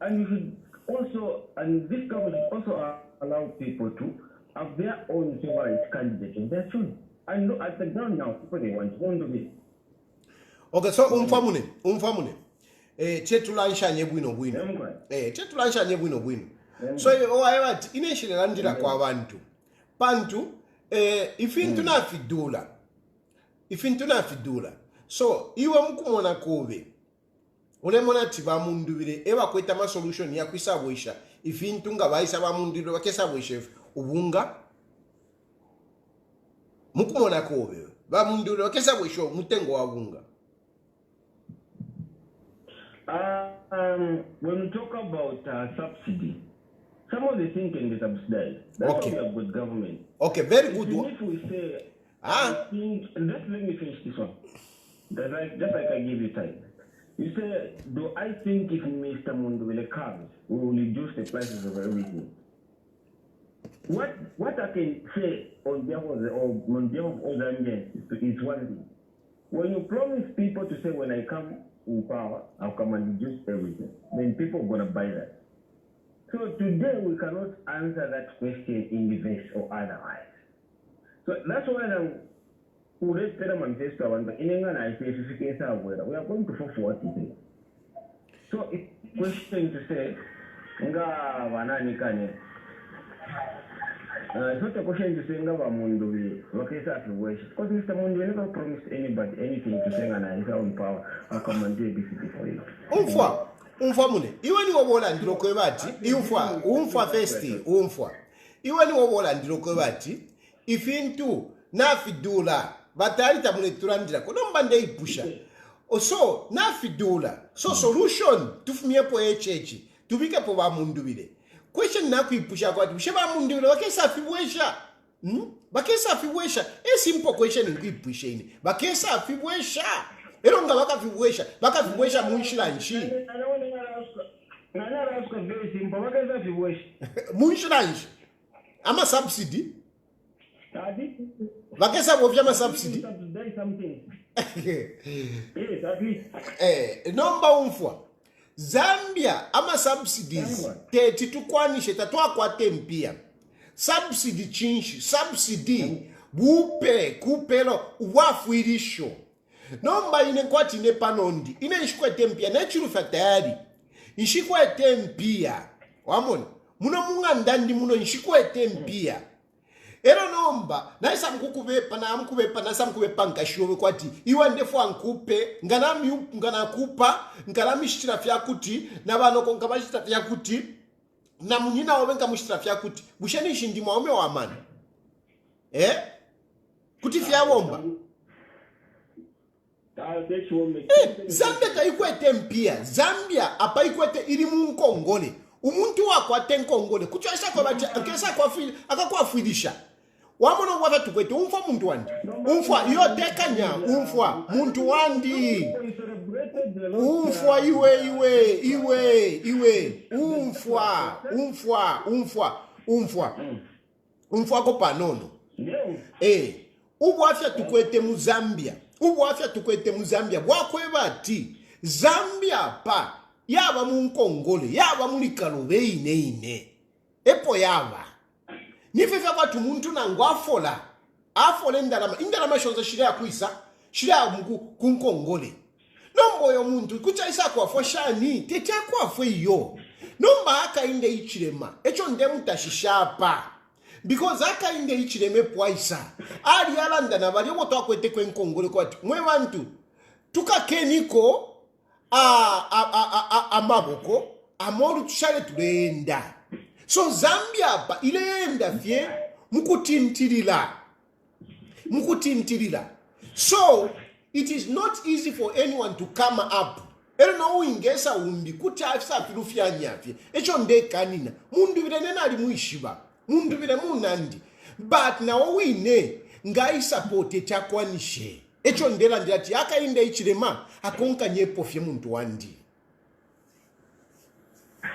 And you should also, and this government should also allow people to have their own favorite candidate in their choice. And look at the ground now, people they want to be. Okay, so umfamune. Chetulansha nyebwino bwino. Chetulansha nyebwino bwino. So what initially landira kwa bantu. Bantu ifintu na fidula. So iwe mkumona kobe. Ulemona tiba mundubire eba kweta ma solution ya kwisabwisha. Ifintu nga bayisa ba mundubire bakesabwisha ubunga. Mukumona kobe. Ba mundubire bakesabwisha mutengo wa bunga. When we talk about subsidy, some of the things can be subsidized. That's Okay. why we have good government. Okay, very good Even one. if we say, Ah. I think, just let me finish this one. Just like I give you time. You say, do I think if Mr. Mundubele comes, we will reduce the prices of everything? What I can say on behalf of all Zambians is one thing. When you promise people to say, when I come in power, I'll come and reduce everything, then people are going to buy that. So today we cannot answer that question in the verse or otherwise. So that's why we are going to for what it is. So it's a question to say, it's not a question to say, because Mr. Mundu never promised anybody anything to say, and I have own power, I'll come and do this for you. Umfa mune. Iwe ni wobola ndilo kwebati. Umfa festi. Iwe ni wobola ndilo kwebati. Ifintu na fidula. Batali tamune turandira. Kono mbande ipusha. So na fidula. So solution. Tufumie po echechi. Tubike po ba mundu bile. Question na kuipusha kwa tu. Sheba mundu bile. Wakesa fibwesha. Bakesa fibwesha. A simple question in kuipusha ini. Bakesa fibwesha. Eronga bakavibwesha munshila nshi. Munshila nshi. Ama subsidy. Bakesa bovya ma subsidy. Nomba umfwa. Zambia ama subsidies. Teti tukwanishe tatwa kwa tempia. Subsidy chinshi. Subsidy. Bupe kupelo wafuirisho. Nomba ine kwati ne panondi. Ine nshikwe tempia. Ne Chilufya Tayali. Nshikwe tempia. Wamona. Muno munga ndandi muno nshikwe tempia. Ero nomba. Na isa mkukubepa na samkubepa nkashiwe kwati. Iwa ndefu ankupe. Ngana kupa. Ngana mishitira fya kuti. Na banoko nkama mishitira fya kuti. Na munina wawenka mishitira fya kuti. Busheni shindi maume wa amani. kuti fya bomba Zambia taikwete mpia Zambia apa ikwete iri mu Nkongole umuntu wako ate Nkongole kuchwesa kwa bati akesa kwa fili akakwafidisha wamono wava tukwete umfa muntu wandi umfa yo tekanya umfa muntu wandi umfa iwe umfa ko panono ubwafya tukwete mu Zambia bwakwebati Zambia pa yaba mu Nkongole yaba muri Kalobe ine epo yaba nifefa kwatu muntu nangwafola afole indalama shonza shira kuisa shira mu ku Nkongole nombo yo muntu kuchaisa kwa foshani techa kwa fo iyo nomba akainde ichirema echo ndemutashishapa because akainde ichireme pwaisa ali alanda na bali obo twakwete kwe Nkongole kwati mwe bantu tukakeniko amaboko amoru tushale tulenda so Zambia ba ilenda fye mukutintirila so it is not easy for anyone to come up ero no uingesa umbi kuti afisa Chilufya nyafye echo ndekanina mundu birenena ali muishiba mundu bire munandi but na owine ngai support etakwanishe echo ndera ndati akainde ichirema akonka nyepo fye muntu wandi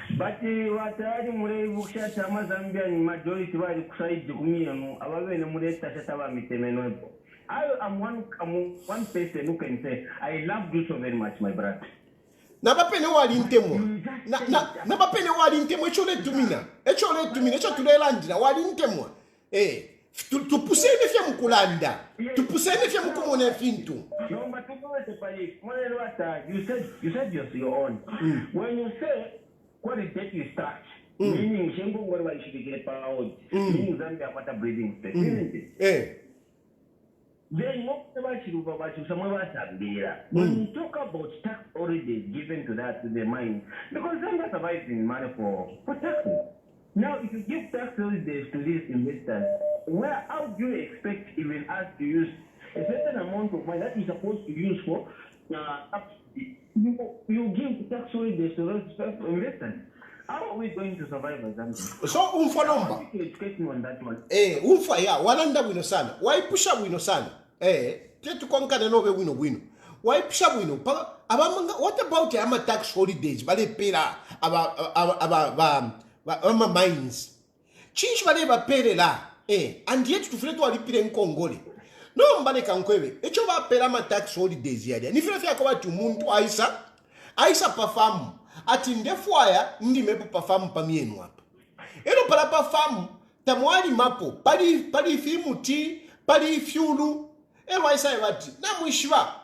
but watari mure buksha chama Zambian majority bari kusaidi kumiyano ababene mure tata bamitemeno I am one person who can say I love you so very much my brother. Nabapene wali ntemwa. Nabapene wali ntemwa echo le tumina echo tulelandira wali ntemwa. Tupusene fye mukulanda. Tupusene fye mukumone fintu. No, but you said your own. When you say what is that you start, meaning Shengo Gorba should get power, meaning Zambia what a breathing space, isn't it? Then when you talk about tax holidays given to the mine, because Zambia survives in money for taxing. Now, if you give tax holidays to these investors, how do you expect even us to use a certain amount of money that is supposed to use for you give tax holidays to those investors? How are we going to survive as Zambians? So umfa nomba. How do you educate me on that one? Umfa ya walanda wino sana. Waipusha wino sana. Tetu konkane nobe wino. Waipusha wino. What about ama tax holidays? Bale pera aba mines. Chinchi bale ba pere la. And yet tufretu walipire Nkongole. No mbale kankwebe. Echo ba pera ama tax holidays yadia. Nifire fya kwa tu muntu Aisa perform. Ati ndefwaya ndi mepo perform pamienu hapa. Ero para perform tamwali mapo pali fimu ti pali fyulu ero aisa yabati na mwishiwa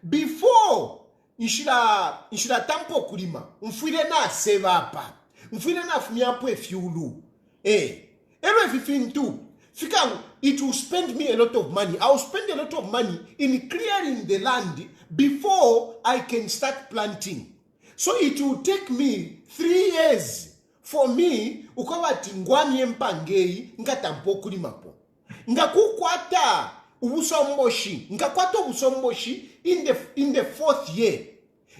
before nshira tampo kulima mfire na save hapa mfire na fumyapo efyulu ero efifintu fika it will spend me a lot of money. I will spend a lot of money in clearing the land before I can start planting. So it will take me 3 years for me ukawati ngwani empangei ngatampo kulimapo. Ngakukwata ubusomboshi, ngakwata ubusomboshi in the 4th year.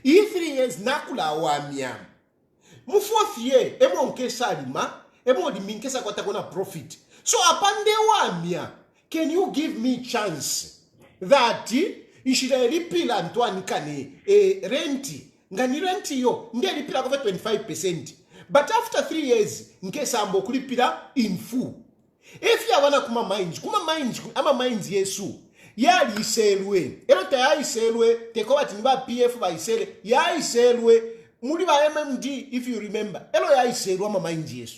3 years nakula wamia. Mu 4th year emo nkesa lima, emo di minkesa kwata kona profit. So apande wamia, can you give me chance that ishirelipila Antoine kane renti ngani renti yo ndelipila kwa 25%. But after 3 years nkesa ambo kulipila in full. If you wana kuma mines ama mines yesu yali iselwe elota ya iselwe tekoba tiniba PF ba isele ya iselwe muri ba MMD if you remember elo ya iselwe ama mines yesu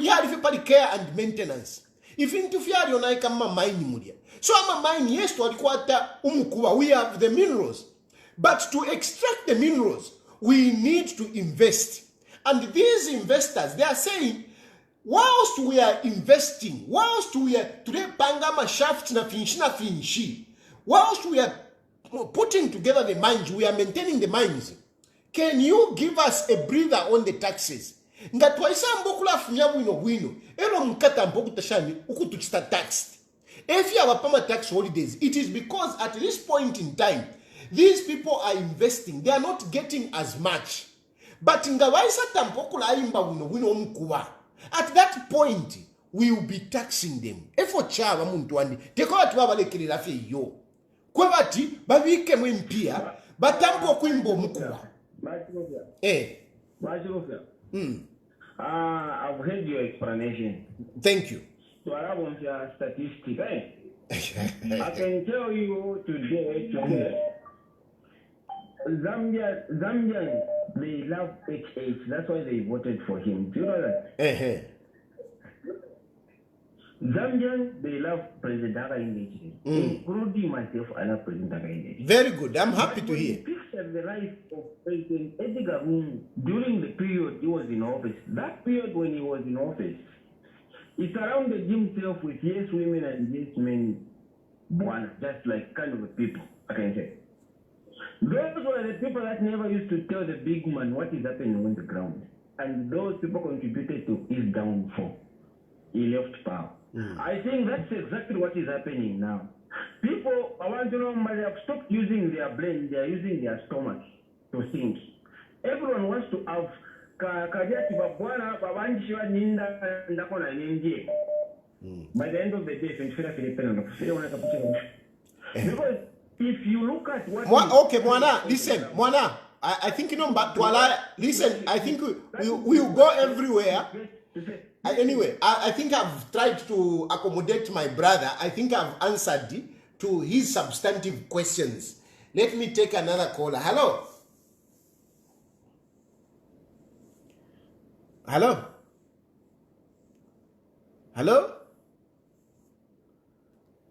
yali fe pali care and maintenance if into fiari onaika ama mine mulia so ama mine yesu alikwata umukuba we have the minerals but to extract the minerals we need to invest and these investors they are saying whilst we are investing, whilst we are today pangama shaft na finshi, whilst we are putting together the mines, we are maintaining the mines. Can you give us a breather on the taxes? Nga twaisa mbokula funya wino ero mkata mboku tashani ukutuchita tax. If you have a permanent tax holidays, it is because at this point in time, these people are investing. They are not getting as much. But at that point, we will be taxing them. Efo chava muntu wandi. Teko watu wabalekele lafe yo. Kwe bati, babike mwempia, batampo kuimbo mkuwa. I've heard your explanation. Thank you. So I have your statistic. I can tell you today, Zambians, they love HH. That's why they voted for him. Do you know that? Zambians, they love President Hakainde, including myself. I love President Hakainde. Very good. I'm happy to hear. Picture the life of President Edgar Lungu during the period he was in office. That period when he was in office, he surrounded himself with yes women and yes men, just like kind of a people, I can say. Those were the people that never used to tell the big man what is happening on the ground. And those people contributed to his downfall. He left power. I think that's exactly what is happening now. People, I want to know, they have stopped using their brain, they are using their stomach to think. Everyone wants to have by the end of the day, because if you look at what... Okay, Mwana, listen, Mwana, I think you know, but listen, I think we will go everywhere. Anyway, I think I've tried to accommodate my brother. I think I've answered to his substantive questions. Let me take another caller. Hello? Hello? Hello?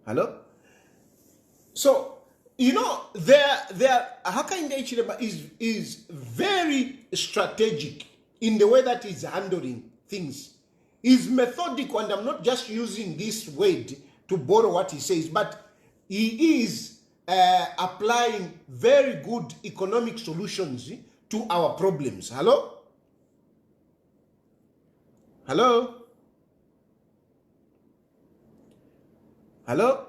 Hello? So, you know, Hakainde Hichilema is very strategic in the way that he's handling things. He's methodical, and I'm not just using this word to borrow what he says, but he is applying very good economic solutions to our problems. Hello? Hello? Hello?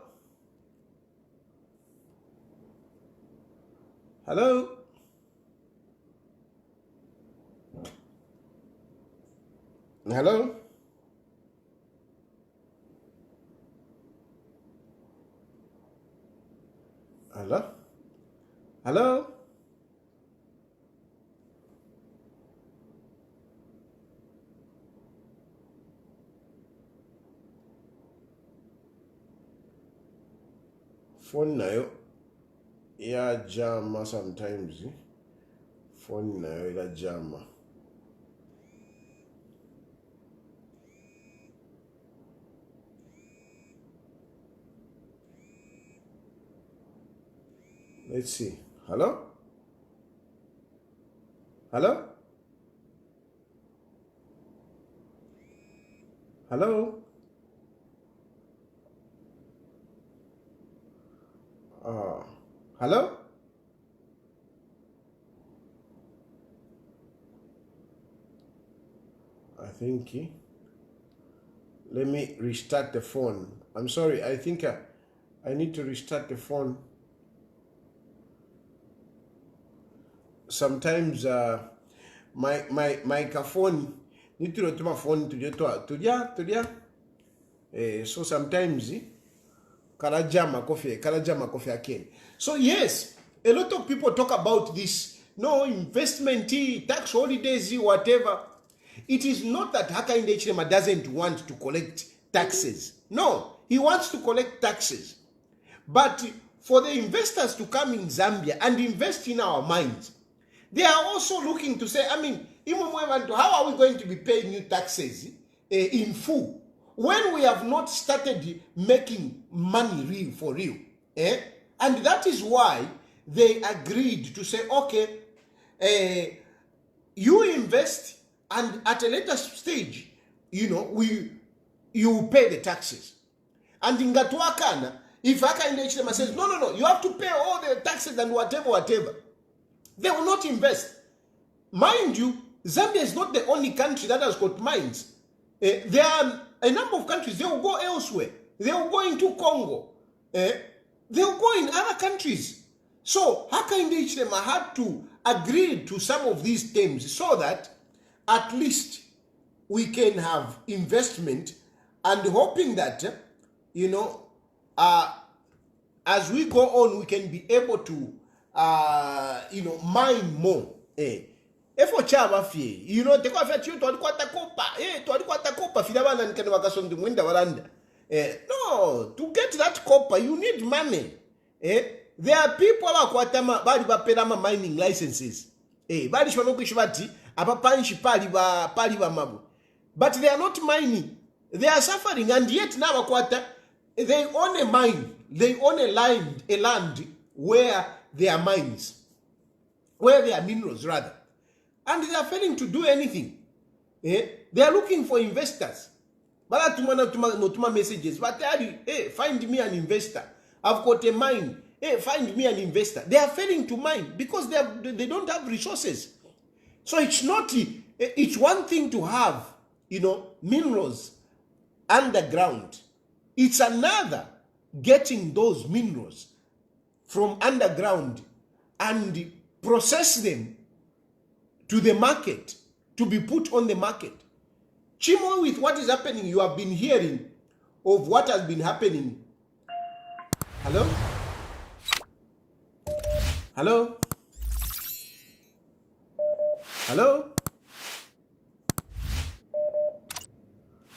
Hello? Hello? Hello? Hello? Phone nayo ya jama sometimes. Phone nayo ya jama. Let's see. Hello? Hello? Hello? Hello? I think let me restart the phone. I'm sorry. I think I need to restart the phone. Sometimes my phone need to return my phone to so sometimes kalajama coffee again. So yes, a lot of people talk about this. No investment, tax holidays, whatever. It is not that Hakainde Hichilema doesn't want to collect taxes. No, he wants to collect taxes. But for the investors to come in Zambia and invest in our mines, they are also looking to say, I mean, how are we going to be paying you taxes in full when we have not started making money real for real? And that is why they agreed to say, okay, you invest, and at a later stage, you know, you pay the taxes. And in Gatuakana, if Hakainde Hichilema says, no, you have to pay all the taxes and whatever, they will not invest. Mind you, Zambia is not the only country that has got mines. There are a number of countries, they will go elsewhere. they'll go into Congo, they'll go in other countries. So Hakainde Hichilema had to agree to some of these terms so that at least we can have investment, and hoping that, as we go on, we can be able to, mine more. Efo chava fie, teko afia chiyo tuwalikuwa takopa, filabana nikene wakasondi mwenda walanda. No, to get that copper, you need money. There are people who bali bapelama mining licenses. Bali shwanokishwati, apapanshi pali ba mabu. But they are not mining. They are suffering, and yet now they own a mine. They own a land where there are mines, where there are minerals rather, and they are failing to do anything. They are looking for investors. But tuma messages. But hey, find me an investor. I've got a mine. Hey, find me an investor. They are failing to mine because they don't have resources. So it's not. It's one thing to have, minerals underground. It's another getting those minerals from underground and process them to the market, to be put on the market. Chimo, with what is happening, you have been hearing of what has been happening. Hello? Hello? Hello?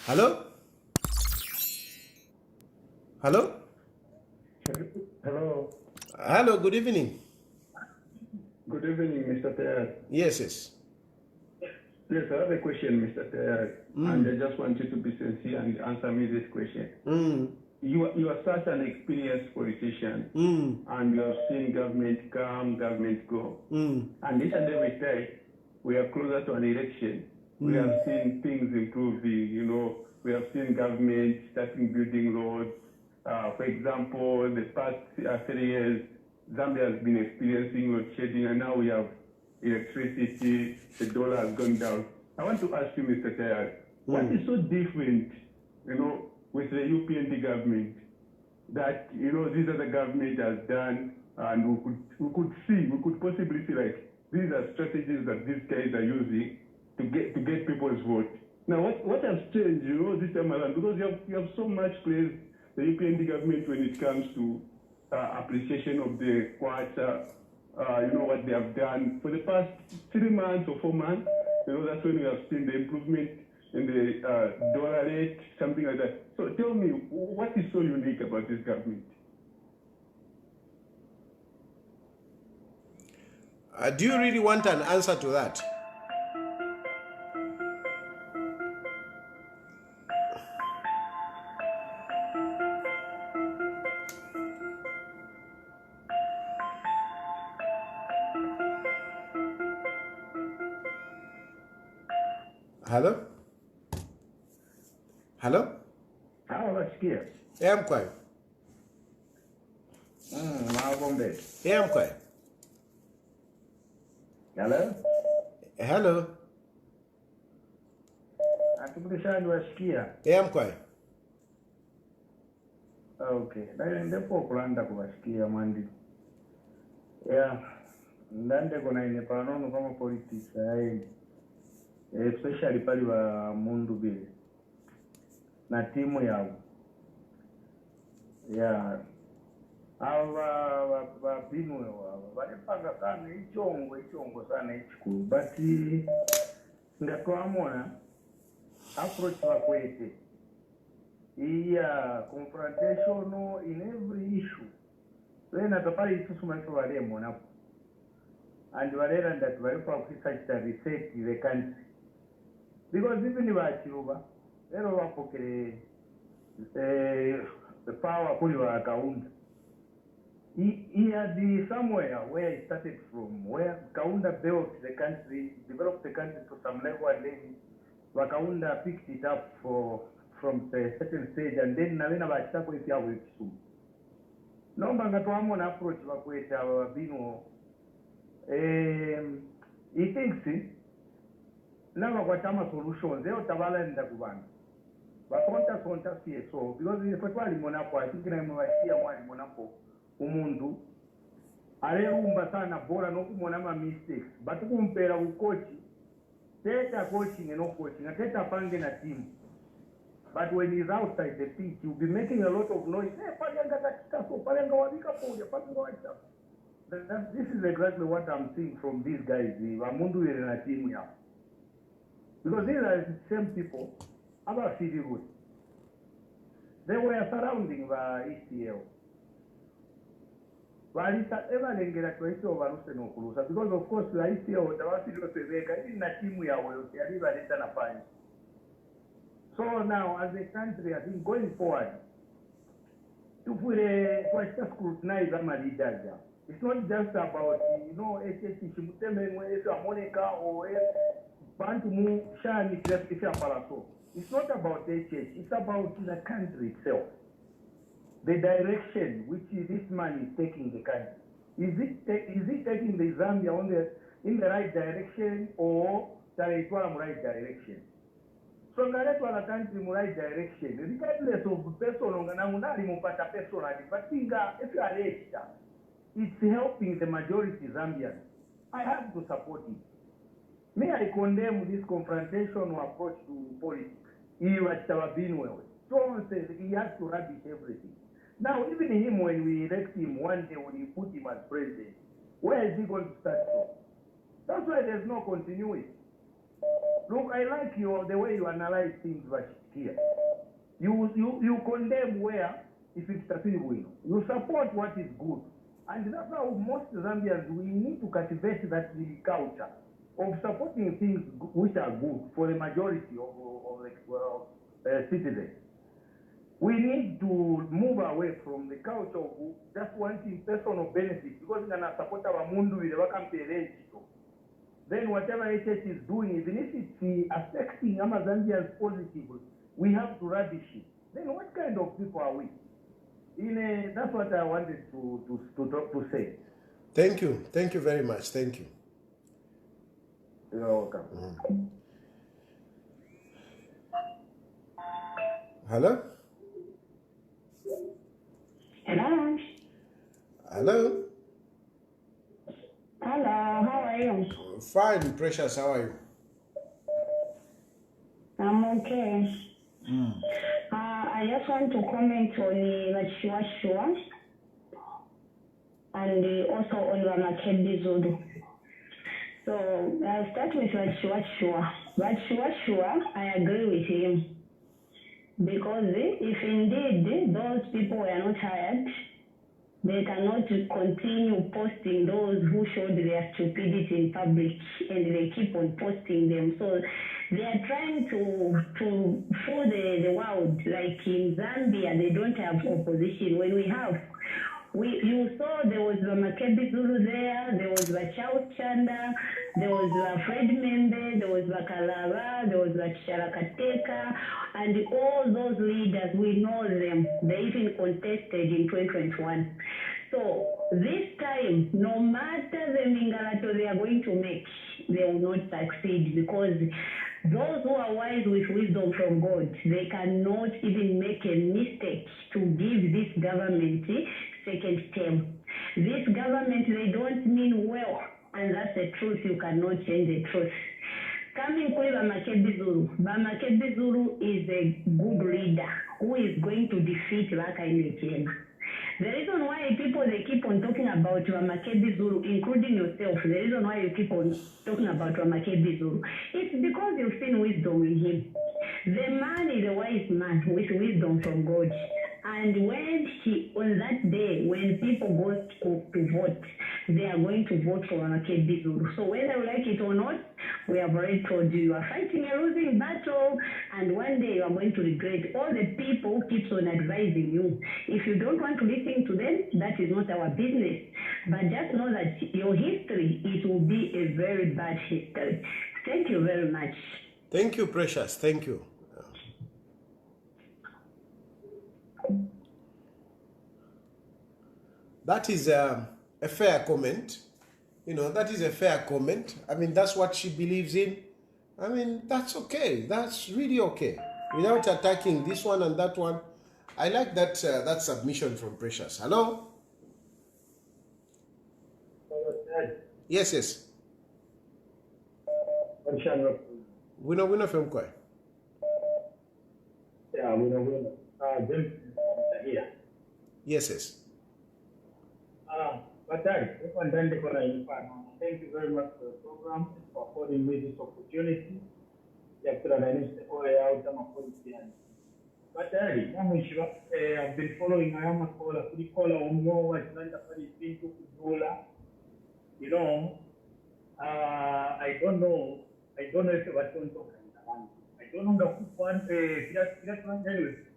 Hello? Hello? Hello. Hello, good evening. Good evening, Mr. Tayali. Yes, yes. Yes, I have a question, Mr. Tayali, and I just want you to be sincere and answer me this question. You are such an experienced politician, and you have seen government come, government go. And each and every time we are closer to an election, we have seen things improving. We have seen government starting building roads. For example, the past 3 years, Zambia has been experiencing load shedding, and now we have electricity. The dollar has gone down. I want to ask you, Mr. Tayali, what is so different, with the UPND government that this other government has done, and we could possibly see like these are strategies that these guys are using to get people's vote. Now, what has changed, this time around? Because you have so much praise the UPND government when it comes to appreciation of the quarter, what they have done for the past 3 months or 4 months. That's when we have seen the improvement in the dollar rate, something like that. So tell me, what is so unique about this government? Do you really want an answer to that? Hello? Hello? How wasikia? Mkwayo. Mawombe. Mkwayo. Hello? Hello? Atukudishani wasikia? Mkwayo. Okay. Ndipo kulanda kuwasikia mwandi. Yeah. Ndande kuna ine panono kama politics especially pali wa mundu bile na timu yao ava binu valipanga sana ichongo sana ichikulu but ngatwamona approach vakwete iya confrontation in every issue wena topali itusumanso valemonapo and valera ndati valipakukisachita reset the country because even vachiruva lero vapokere the power kuli vakaunda he had somewhere where he started from, where Kaunda built the country, developed the country to some level, and then Wakaunda picked it up from a certain stage, and then Navina Vachako is here with Sum. No Bangatwamo approach Vakweta Bino. He thinks now Watama solutions, they are Tavala and Dakuban. bakontasonta so because ife twalimonapo I think namwebasiya mwalimonapo umuntu alerumba sana bola nokumona ma mistakes but kumpera kukochi teta coaching and no coaching teta pange na team but when he's outside the pitch he'll be making a lot of noise. This is exactly what I'm seeing from these guys. Because these are the same people about City Road. They were surrounding the ECL. Because of course the ECL so now as a country I think going forward if we scrutinize our leaders, it's not just about it's not about HH, it's about the country itself. The direction which this man is taking the country. Is he taking the Zambia in the right direction or the right direction? So Electoral country in the right direction, regardless of person, but if you are late, it's helping the majority Zambians. I have to support it. May I condemn this confrontational approach to politics? Someone says he has to rubbish everything. Now, even him, when we elect him one day, when we put him as president, where is he going to start from? That's why there's no continuity. Look, I like the way you analyze things right here. You condemn where, if it's Tafiri, you support what is good. And that's how most Zambians, we need to cultivate that culture of supporting things which are good for the majority of citizens. We need to move away from the culture of just wanting personal benefits because we're going to support our mundu with the then whatever HH is doing, even if it's affecting Zambians positively, we have to rubbish it. Then what kind of people are we? That's what I wanted to say. Thank you very much. Thank you. You're welcome. Hello? Hello. Hello? Hello, how are you? Fine, Precious, how are you? I'm okay. I just want to comment on Chilufya and also on Makebi Zulu. So I'll start with Chilufya. But Chilufya, I agree with him. Because if indeed those people were not hired, they cannot continue posting those who showed their stupidity in public, and they keep on posting them. So they are trying to fool the world. Like in Zambia, they don't have opposition. When we have, you saw there was the Makebi Zulu there was the Chauchanda, there was the Fred Membe, there was the Kalava, there was the Charakateka, and all those leaders, we know them. They even contested in 2021. So this time, no matter the Mingalato they are going to make, they will not succeed because those who are wise with wisdom from God, they cannot even make a mistake to give this government second term. This government, they don't mean well, and that's the truth. You cannot change the truth. Coming to Makebi Zulu is a good leader who is going to defeat Raka in the reason why people, they keep on talking about Makebi Zulu, including yourself, the reason why you keep on talking about Makebi Zulu, it's because you've seen wisdom in him. The man is a wise man with wisdom from God. And when on that day, when people go to vote, they are going to vote for Makebi Zulu. So whether you like it or not, we have already told you, you are fighting a losing battle, and one day you are going to regret. All the people keeps on advising you. If you don't want to listen to them, that is not our business. But just know that your history, it will be a very bad history. Thank you very much. Thank you, Precious. Thank you. That is a fair comment. That is a fair comment. I mean, that's what she believes in. I mean, that's okay. That's really okay. without attacking this one and that one. I like that that submission from Precious. Hello? Yes, yes. We know from Koi. Yeah, we know. Here. Yes, yes. But thank you very much for the program, for affording me this opportunity. But I've been following Ayama Kola, Kurikola, Umo, Atlanta, Pinto, Kudola. You know, I don't know if it was going to talk. I don't know the one,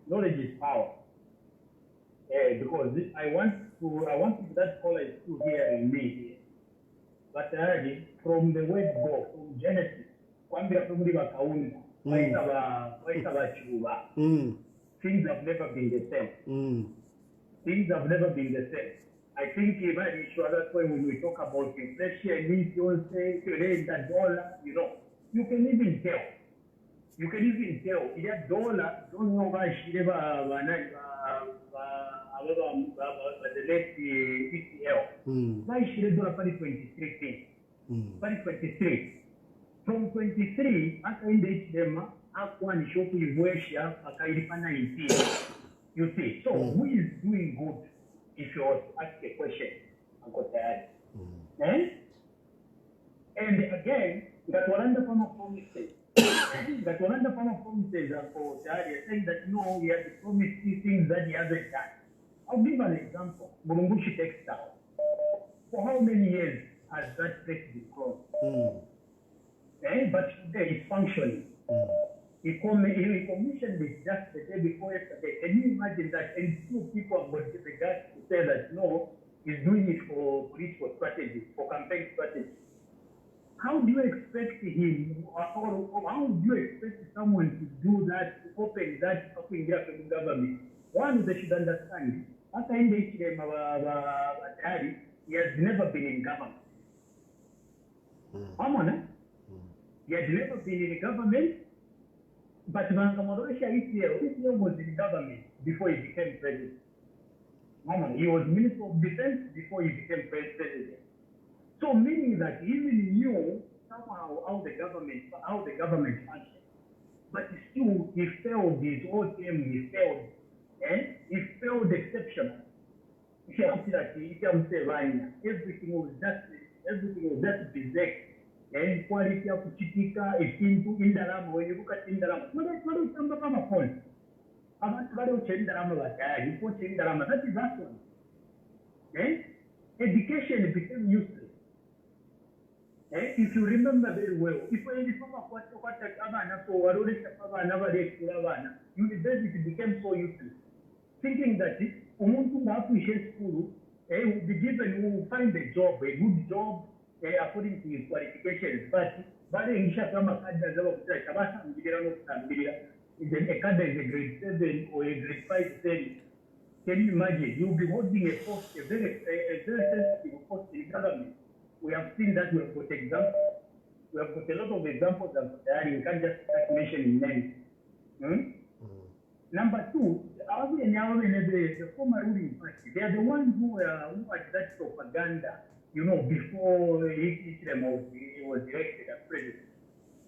knowledge is power. Because I want that caller is still hearing me. But from the word go, from Genesis, things have never been the same. Things have never been the same. I think that's why when we talk about inflation, the dollar, you know, you can even tell. That dollar, don't know why she never the next ECL. Why she never 23 things? 23. From 23, after in the HDM, one show you where she has a 19. You see, so who is doing good if you was to ask a question? And again, that one under form of promises. That one under form of promises are for saying that no, he has promised things that he hasn't done. I'll give an example. Burungushi Textile. For how many years has that place been closed? But today it's functioning. He commissioned it just the day before yesterday. Can you imagine that? And two people have got the guts to say that no, he's doing it for political strategy, for campaign strategy. How do you expect him, or how do you expect someone to do that, to open that fucking government? One, they should understand, after in the HDM, he has never been in government. He had never been in government, but ECL was in government before he became president. He was Minister of Defense before he became president. So meaning that he even knew somehow how the government functions. But still he failed his whole term, he failed. He failed exceptionally. Everything was just bizarre. And quality of Chitika is into Indarama. When you look at Indarama, what is some of my point? I want to change Indarama. You put Indarama. That is that one. Education became useless. If you remember very well, if university became so useless, thinking that Umuntu appreciates school, will be given, will find a job, a good job, according to his qualifications. But in Shakama, then a cadre is a grade 7 or a grade 5 study. Can you imagine? You'll be holding a post, a very sensitive post in government. We have seen that. We have got examples. We have got a lot of examples that you can't just mention names. Number two, the former ruling party, they are the ones who had that propaganda, you know, before he was elected as president.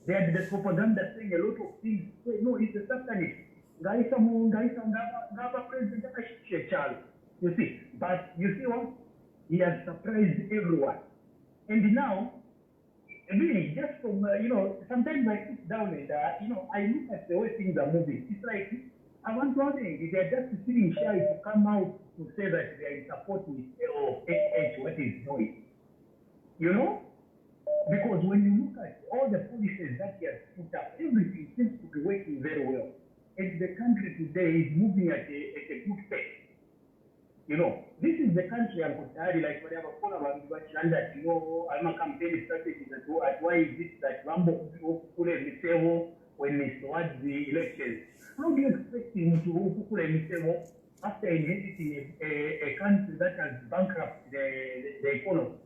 They had the propaganda saying a lot of things. No, it's a satanist. You see, but you see what? He has surprised everyone. And now, really, just from, sometimes I sit down and, I look at the way things are moving. It's like, I want to think, they're just sitting shy to come out to say that they are in support with what is doing. You know? Because when you look at all the policies that he has put up, everything seems to be working very well. And the country today is moving at a good pace. You know, this is the country I'm concerned, like whatever that, you know, I'm a campaign strategy that why is this that Rambo when it's towards the elections? How do you expect him to put a after inheriting a country that has bankrupted the economy?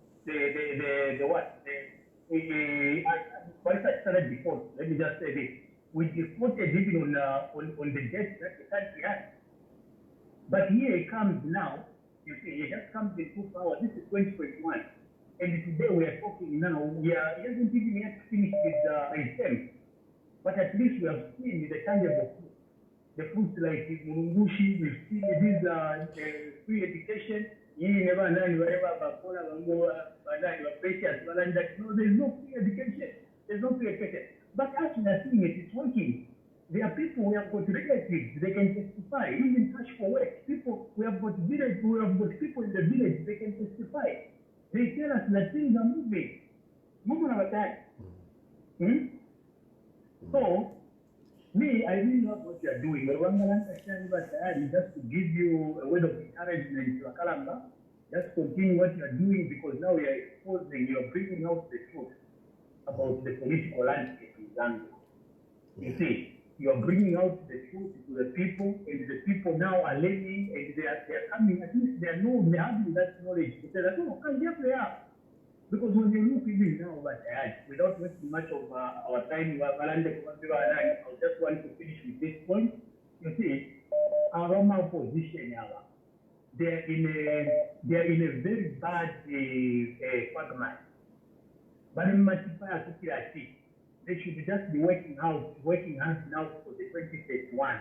What I started before, let me just say this. we defaulted even on the debt that the country has. But here it comes now, you see, it just comes into power. This is 2021. And today we are talking now, it hasn't even yet finished with term. But at least we have seen the tangible fruit. The fruits like Murungushi, we've seen these free education. You never know wherever Bakola, precious, no, there's no free education. There's no free education. But as we are seeing it, it's working. There are people who have got relatives, they can testify, even touch for work. People, we have got people in the village, they can testify. They tell us that things are moving. Moving our time. So, me, I really love what you are doing. Just to give you a word of encouragement to Akalamba, just continue what you are doing because now we are exposing, you are bringing out the truth about the political landscape in Zambia. You see, you are bringing out the truth to the people, and the people now are learning, and they are coming, at least they are having that knowledge. They say, oh, they are. Because when you look even now, without wasting much of our time, I just want to finish with this point. You see, our Roma opposition, they are in a very bad quagmire. But in they should just be working hard now for the 2031.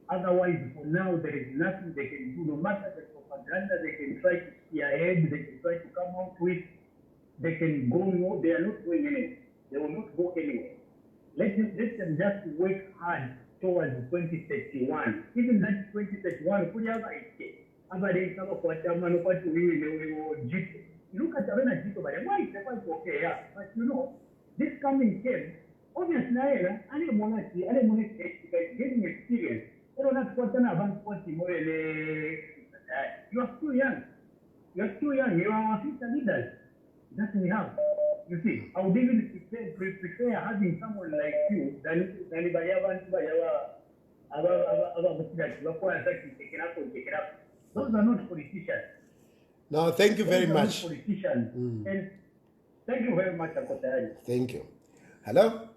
Otherwise, for now, there is nothing they can do. No matter the propaganda they can try to see ahead, they can try to come out with, they can go no, they are not going anywhere. They will not go anywhere. Let them just work hard towards 2031. Even that 2031, look at the energy, why is the point okay? Yeah. But you know, this coming term, obviously, I didn't want to getting experience. I don't have to you are too young. You are too young. You are our future leaders. That we have. You see, I would even prefer having someone like you than anybody else. Those are not politicians. No, thank you very much. Politicians. And thank you very much, Akotari. Thank you. Hello?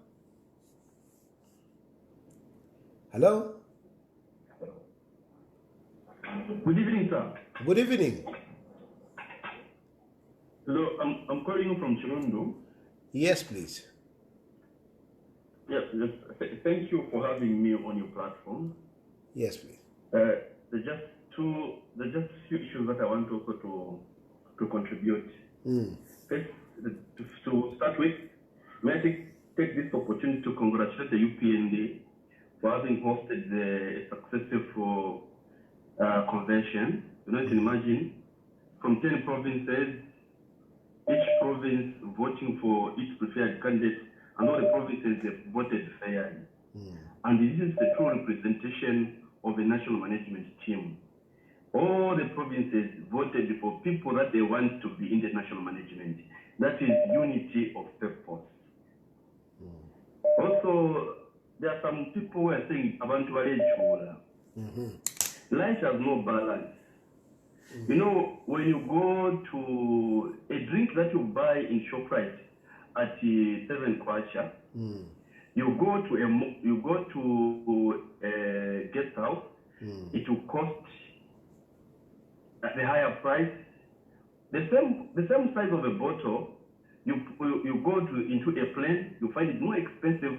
Hello? Good evening, sir. Good evening. Hello, I'm calling you from Chirondo. Yes, please. Yes, thank you for having me on your platform. Yes, please. There's just few issues that I want also to contribute. First, to start with, may I take this opportunity to congratulate the UPND for having hosted the successful convention. You know, you can imagine, from 10 provinces, each province voting for its preferred candidate, and all the provinces have voted fairly. And this is the true representation of a national management team. All the provinces voted for people that they want to be in the national management. That is unity of purpose. Also, there are some people who are saying about life has no balance. You know, when you go to a drink that you buy in ShopRite at 7 kwacha, you go to a guest house, it will cost at the higher price. The same size of a bottle, you go into a plane, you find it more expensive.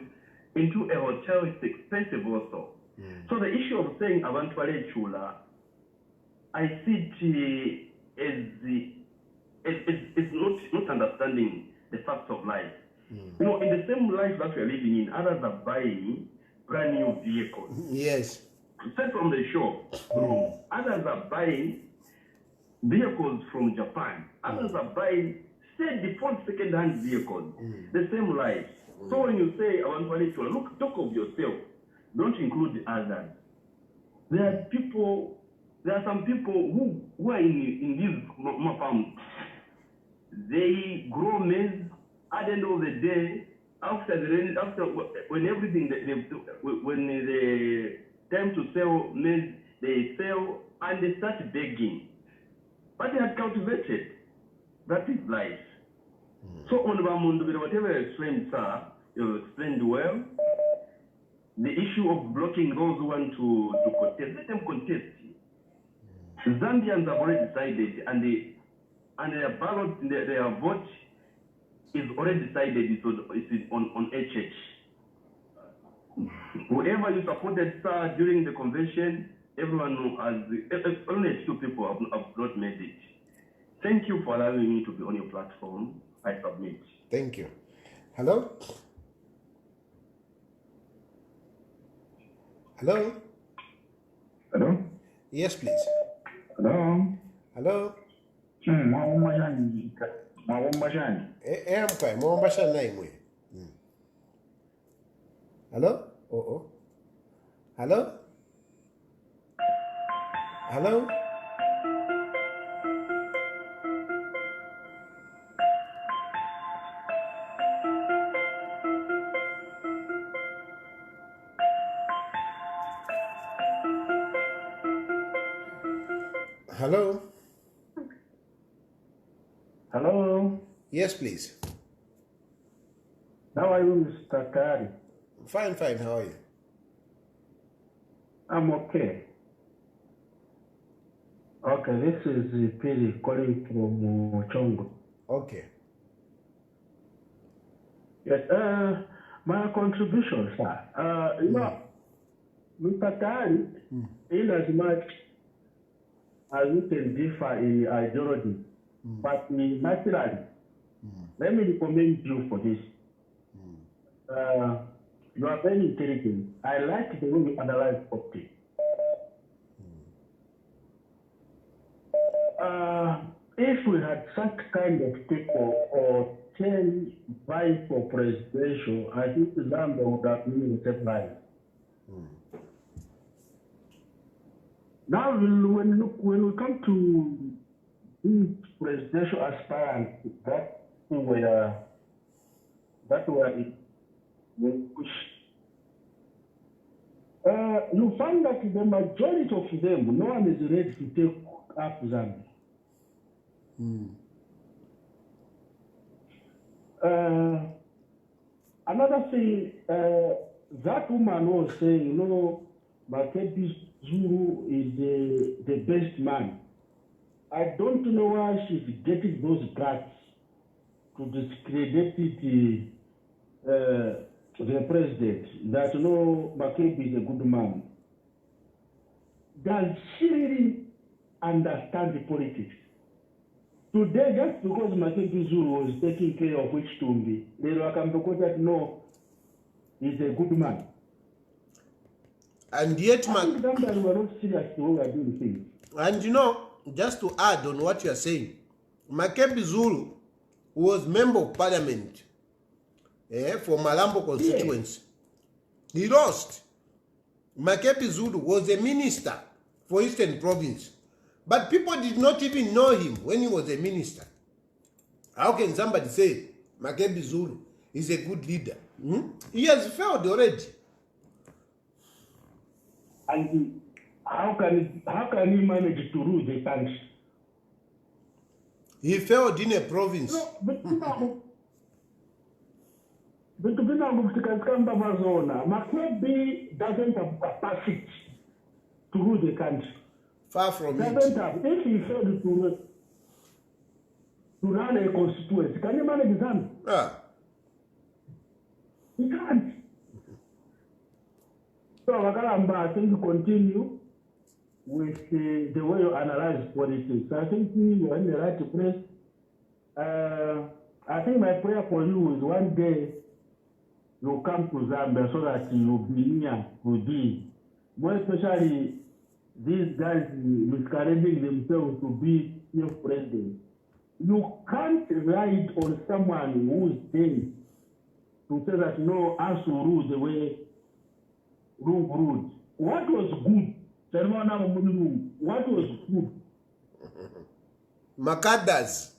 Into a hotel, it's expensive also. So the issue of saying Avantwale Chula, I see it as not understanding the facts of life. You know, in the same life that we are living in, others are buying brand new vehicles. Yes. Aside from the show, others are buying vehicles from Japan. Others are buying default second-hand vehicles. The same life. So when you say Avantwale Chula, look, talk of yourself. Don't include the others. There are some people who are in these farms. They grow maize. At the end of the day, when the time to sell maize, they sell and they start begging. But they have cultivated. That is life. So on whatever explained, sir, you explained well. the issue of blocking those who want to contest, let them contest. Zambians have already decided, and their ballot, their vote is already decided. It's on HH. Whoever you supported, sir, during the convention, everyone has, only a few people have not made it. Thank you for allowing me to be on your platform. I submit. Thank you. Hello? Hello? Hello? Yes, please. Hello? Hello? Mwawomba jani? Mwawomba jani? Mkwe, mwomba shana imwe. Hello? Oh. Hello? Hello? Hello? Hello? Yes, please. How are you, Mr. Tayali? Fine. How are you? I'm okay. Okay, this is Piri calling from Chongo. Okay. Yes, my contribution, sir. You know, Mr. Tayali, in as much as we can differ in ideology, but naturally, let me recommend you for this. You are very intelligent. I like the way you analyze politics. If we had such kind of people or 10 vying for presidential, I think Zambia would have been the same line. Now, when we come to these presidential aspirants, that were it. You find that the majority of them, no one is ready to take up Zambia. Another thing, that woman was saying, you know, Makebi Zulu is the best man. I don't know why she's getting those guts to discredit the president, that no, Makebi is a good man. Does she really understand the politics? Today, just because Makebi Zulu was taking care of which Tumbi, they were that no, he's a good man. And yet, we are not serious the way we are doing things. And you know, just to add on what you are saying, Makebi Zulu was member of parliament for Malambo constituency. He lost. Makebi Zulu was a minister for Eastern Province. But people did not even know him when he was a minister. How can somebody say Makebi Zulu is a good leader? He has failed already. And how can he manage to rule the country? He failed in a province. No, but Makebi doesn't have capacity to rule the country. Far from it. Doesn't have. If he failed to run a constituency, can you manage that? He can't. So, Wakalamba, I think you continue with the way you analyze politics. I think you are in the right place. I think my prayer for you is one day you come to Zambia so that you will be near to these. More especially these guys miscarrying themselves to be your president. You can't ride on someone who is there to say that no, us will rule the way ruled. What was good? What was good? Makadas.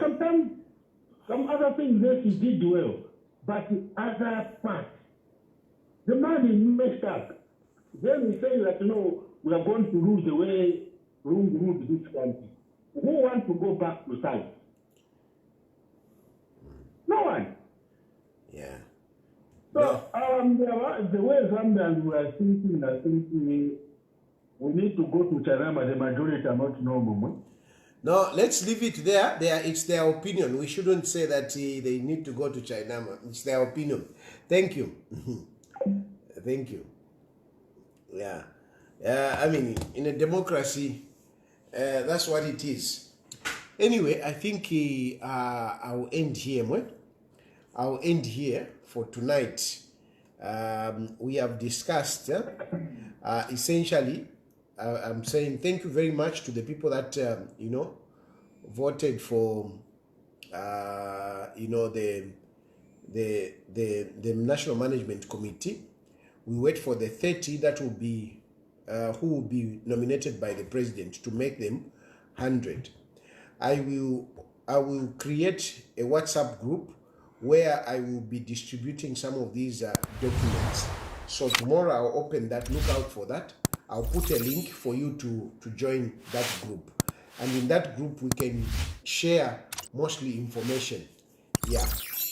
Sometimes, some other things that he did well, but the other part, the man is messed up. Then we say that, no, we are going to rule the way ruled this country. Who wants to go back to science? No one. Yeah. So, the way Zambians were thinking, I think we need to go to China, but the majority are not normal. No, let's leave it there. It's their opinion. We shouldn't say that they need to go to China. It's their opinion. Thank you. Thank you. Yeah. I mean, in a democracy, that's what it is. Anyway, I think I'll end here. I'll end here for tonight. We have discussed, essentially, I'm saying thank you very much to the people that, voted for, the National Management Committee. We wait for the 30 that will be, who will be nominated by the president to make them 100. I will create a WhatsApp group where I will be distributing some of these documents. So tomorrow I'll open that, look out for that. I'll put a link for you to join that group. And in that group, we can share mostly information. Yeah,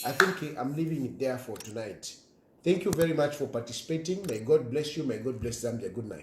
I think I'm leaving it there for tonight. Thank you very much for participating. May God bless you. May God bless Zambia. Good night.